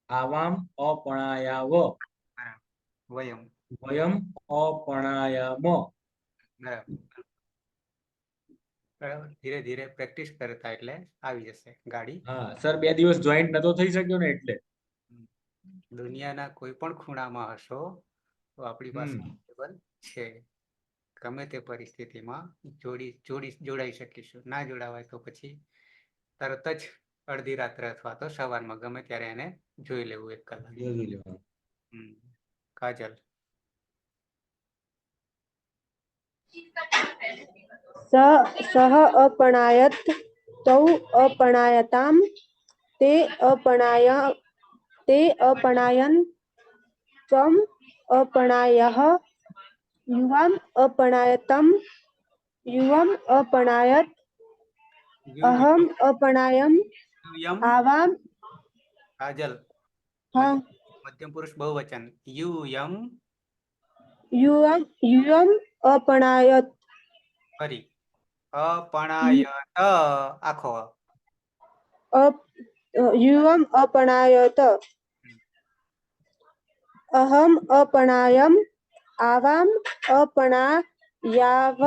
S12: આવામ અપણાયાવ
S1: વયમ
S12: વયમ અપણાયામ.
S1: બરાબર. ધીરે ધીરે પ્રેક્ટિસ કરતા એટલે આવી જશે ગાડી.
S12: હા સર 2 દિવસ જોઈન્ટ નતો થઈ શક્યો ને એટલે.
S1: દુનિયાના કોઈ પણ ખૂણામાં હશો તો આપણી પાસે અવેલેબલ છે. ગમે તે પરિસ્થિતિમાં જોડાઈ શકીશું. ના જોડાવાય તો પછી તરત જ અડધી રાત્રે અથવા તો સવારમાં ગમે ત્યારે એને જોઈ લેવું 1 કલાક. કાજલ.
S6: સહ અપણાયત તૌ અપણાયતામ તે અપણાયન ત્વમ અપણાયઃ યુવામ અપણાયતમ યુવમ અપણાયત. અહમ અપણાયમ આવામ.
S1: કાજલ.
S6: હા.
S1: મધ્યમ પુરુષ બહુવચન. યુયમ
S6: યુયમ અપણાયત
S1: ફરી અપણાયત આખો
S6: યુયમ અપણાયત અહમ અપણાયમ આવામ અપણાયાવ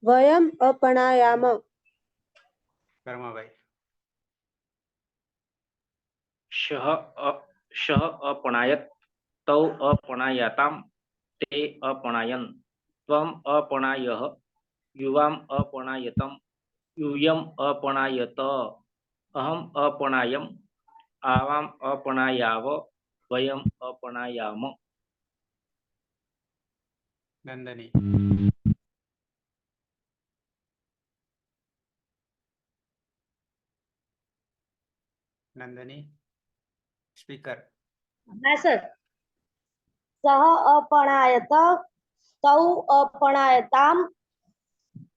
S6: વયમ અપણાયામ
S1: કર્મભાઈ
S16: शः अपणायत तौ अपणायताम ते अपणायन त्वम अपणायः युवाम अपणायतम यूयम अपणायत अहम अपणायम आवाम अपणायाव वयम अपणायाम
S1: નંદની નંદની સ્પીકર
S10: હા સર. સહ અપણાયત તૌ અપણાયતામ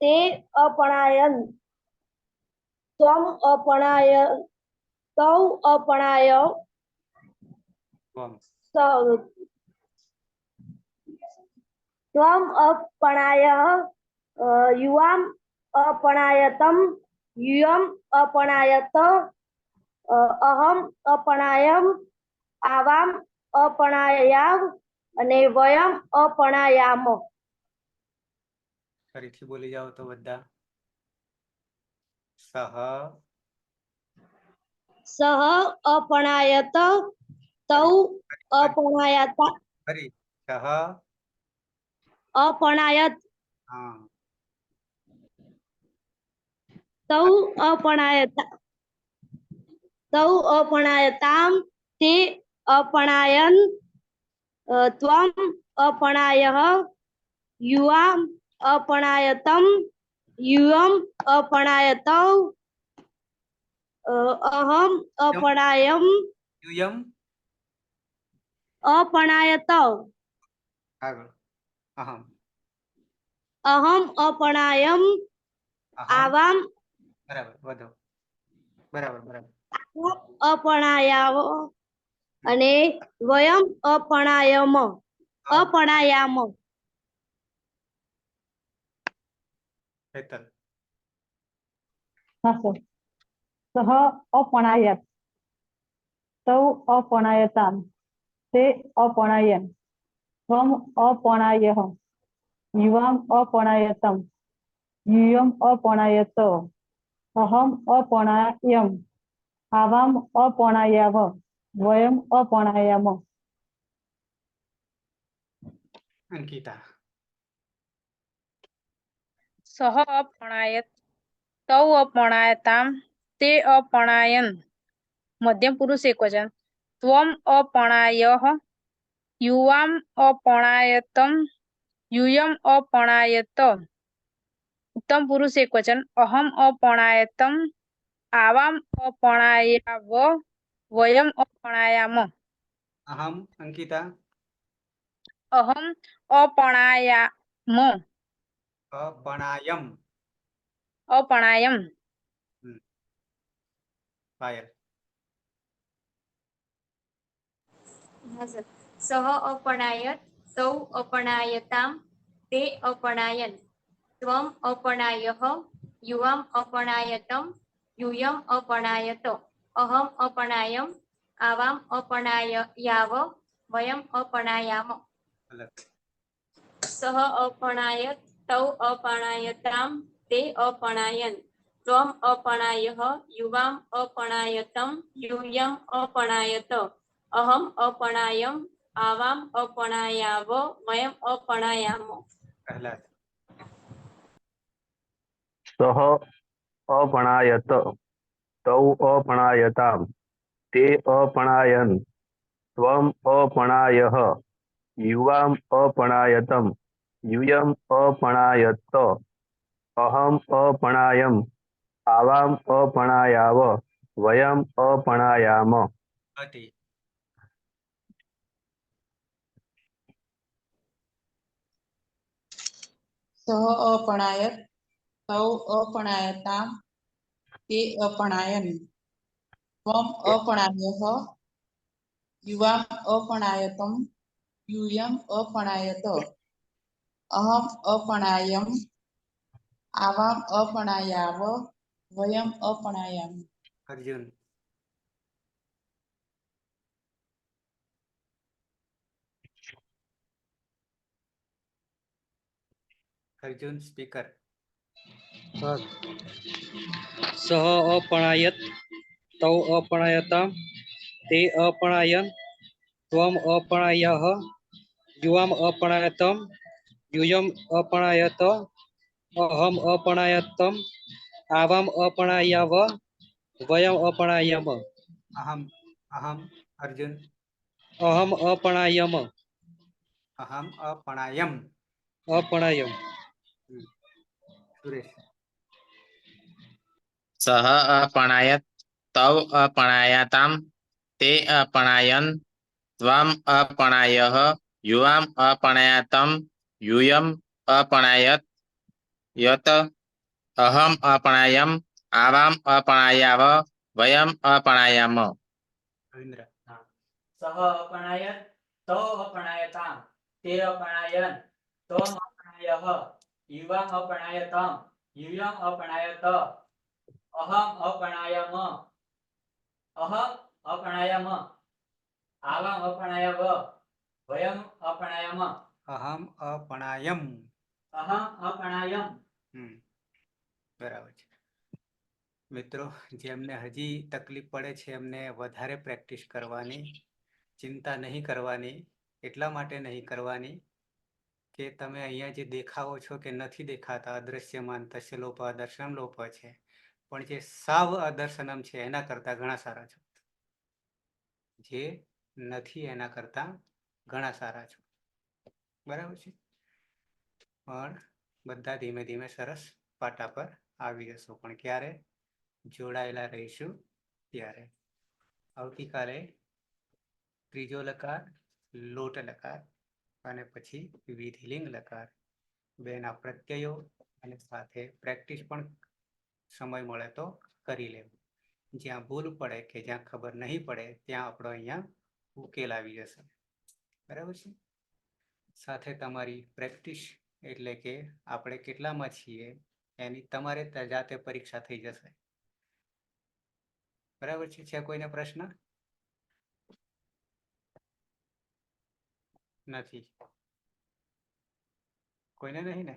S10: તે અપણાયન ત્વમ અપણાય તૌ અપણાય ત્વમ અપણાય યુવામ અપણાયતમ યુયમ અપણાયત અહમ અપણાયમ આવામ અપણાયાવ અને વયમ અપણાયામ.
S1: ફરીથી બોલી જાઓ તો બધા સહ
S10: સહ અપણાયત તૌ અપણાયતા
S1: ફરી સહ
S10: અપણાયત
S1: હા
S10: તૌ અપણાયતામ તે અપણાયન ત્વમ અપણાયઃ યુવામ અપણાયતમ યુયમ અપણાયત અહમ અપણાયમ
S1: યુયમ
S10: અપણાયત
S1: આગળ અહમ
S10: અહમ અપણાયમ આવામ
S1: બરાબર વધો બરાબર બરાબર
S10: અપણાયાવ અને વયમ અપણાયામ
S1: હેતલ
S2: હા સર. સહ અપણાયત તૌ અપણાયતામ તે અપણાયન ત્વમ અપણાયઃ યુવામ અપણાયતમ યુયમ અપણાયત અહમ અપણાયમ આવામ અપણાયાવ વયમ અપણાયામ.
S1: અંકિતા
S7: સહ અપણાયત તૌ અપણાયતામ તે અપણાયન મધ્યમ પુરુષ એકવચન ત્વમ અપણાયઃ યુવામ અપણાયતમ યુયમ અપણાયત ઉત્તમ પુરુષ એકવચન અહમ અપણાયતમ આવામ અપણાયાવ વયમ અપણાયામ.
S1: અહમ અંકિતા
S7: અહમ અપણાયામ
S1: અપણાયમ
S7: અપણાયમ
S1: પાયલ
S13: હા સર. સહ અપણાયત તૌ અપણાયતામ તે અપણાયન ત્વમ અપણાયઃ યુવામ અપણાયતમ યુયમ અપણાયત અહમ અપણાયમ આવામ અપણાયાવ વયમ અપણાયામ. સહ અપણાયત તૌ અપણાયતામ તે અપણાયન ત્વમ અપણાયઃ યુવામ અપણાયતમ યુયમ અપણાયત અહમ અપણાયમ આવામ અપણાયાવ વયમ અપણાયામ.
S1: પ્રહલાદ
S11: સહ અપણાયત તૌ અપણાયતામ તે અપણાયન ત્વમ અપણાયઃ યુવામ અપણાયતમ યુયમ અપણાયત અહમ અપણાયમ આવામ અપણાયાવ વયમ અપણાયામ.
S1: હતી
S14: સહ અપણાયત તૌ અપણાયતામ તે અપણાયન ત્વમ અપણાયઃ યુવામ અપણાયતમ યુયમ અપણાયત અહમ અપણાયમ આવામ અપણાયાવ વયમ અપણાયામ.
S1: અર્જુન. અર્જુન સ્પીકર.
S9: સહ અપણાયત તૌ અપણાયતામ તે અપણાયન ત્વમ અપણાયઃ યુવામ અપણાયતમ યુયમ અપણાયત અહમ અપણાયતમ આવામ અપણાયાવ વયમ અપણાયમ.
S1: અહમ અહમ અર્જુન.
S9: અહમ અપણાયમ
S1: અહમ અપણાયમ.
S9: અપણાયમ.
S1: સુરેશ.
S4: સહ અપણાયત તવ અપણાયતામ તે અપણાયન ત્વમ અપણાયઃ યુવામ અપણાયતમ યુયમ અપણાયત યત અહમ અપણાયમ આવામ અપણાયાવ વયમ અપણાયામ.
S1: રવિન્દ્ર.
S15: સહ અપણાયત તૌ અપણાયતામ તે અપણાયન ત્વમ અપણાયઃ યુવામ અપણાયતમ યુયમ અપણાયત અહમ અપણાયમ આવામ અપણાયાવ વયમ અપણાયામ.
S1: અહમ અપણાયમ.
S15: અહમ અપણાયમ.
S1: બરાબર છે. મિત્રો, જેમને હજી તકલીફ પડે છે એમને વધારે પ્રેક્ટિસ કરવાની, ચિંતા નહીં કરવાની. એટલા માટે નહીં કરવાની કે તમે અહીંયા જે દેખાવો છો કે નથી દેખાતા, અદ્રશ્યમાન તસ્ય લોપ અદર્શનમ લોપ છે, પણ જે સાવ અદર્શનમ છે એના કરતા ઘણા સારા છો. જે નથી એના કરતા ઘણા સારા છો. બરાબર છે. પણ બધા ધીમે ધીમે સરસ પાટા પર આવી જશો. પણ ક્યારે? જોડાયેલા રહીશું ત્યારે. આવતીકાલે ત્રીજો લકાર, લોટ લકાર અને પછી વિધિલિંગ લકાર, બેના પ્રત્યયો અને સાથે પ્રેક્ટિસ પણ સમય મળે તો કરી લેવું. જ્યાં ભૂલ પડે કે જ્યાં ખબર નહીં પડે ત્યાં આપણો અહીંયા ઉકેલ આવી જશે. બરાબર છે. સાથે તમારી પ્રેક્ટિસ એટલે કે આપણે કેટલામાં છીએ એની તમારે જાતે પરીક્ષા થઈ જશે. બરાબર છે. છે કોઈને પ્રશ્ન? નથી. કોઈને નહીં ને?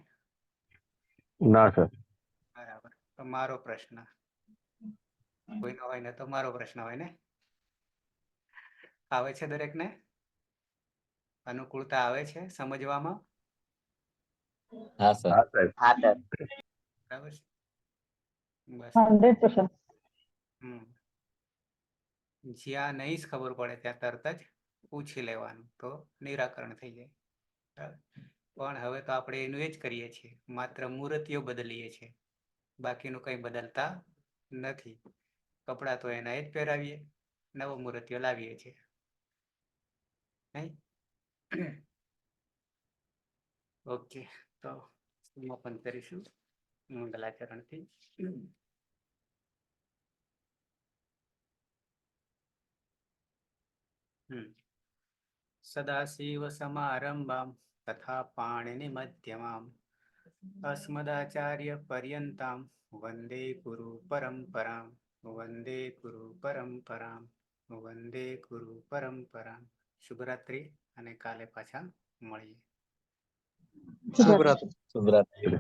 S11: ના સર.
S1: બરાબર. તો મારો પ્રશ્ન કોઈનો હોય ને તો મારો પ્રશ્ન હોય ને. આવે છે દરેકને? અનુકૂળતા આવે છે સમજવામાં?
S11: હા સર.
S1: બરાબર છે. બસ.
S2: 100%.
S1: જ્યાં નહીં જ ખબર પડે ત્યાં તરત જ પૂછી લેવાનું તો નિરાકરણ થઈ જાય. બરાબર. પણ હવે તો આપણે એનું એ જ કરીએ છીએ, માત્ર મૂર્તિઓ બદલીએ છીએ, બાકીનું કંઈ બદલતા નથી. કપડાં તો એના એ જ પહેરાવીએ, નવો મૂર્તિઓ લાવીએ છીએ. નહીં? ઓકે, તો સમાપન કરીશું મંગલાચરણથી. સદાશિવ સમારંભામ તથા પાણિનિ મધ્યમામ અસ્મદાચાર્ય પર્યંતામ વંદે ગુરુ પરંપરામ. વંદે ગુરુ પરંપરામ. વંદે ગુરુ પરંપરામ. શુભરાત્રિ અને કાલે પાછા મળીએ.
S11: શુભરાત્રિ.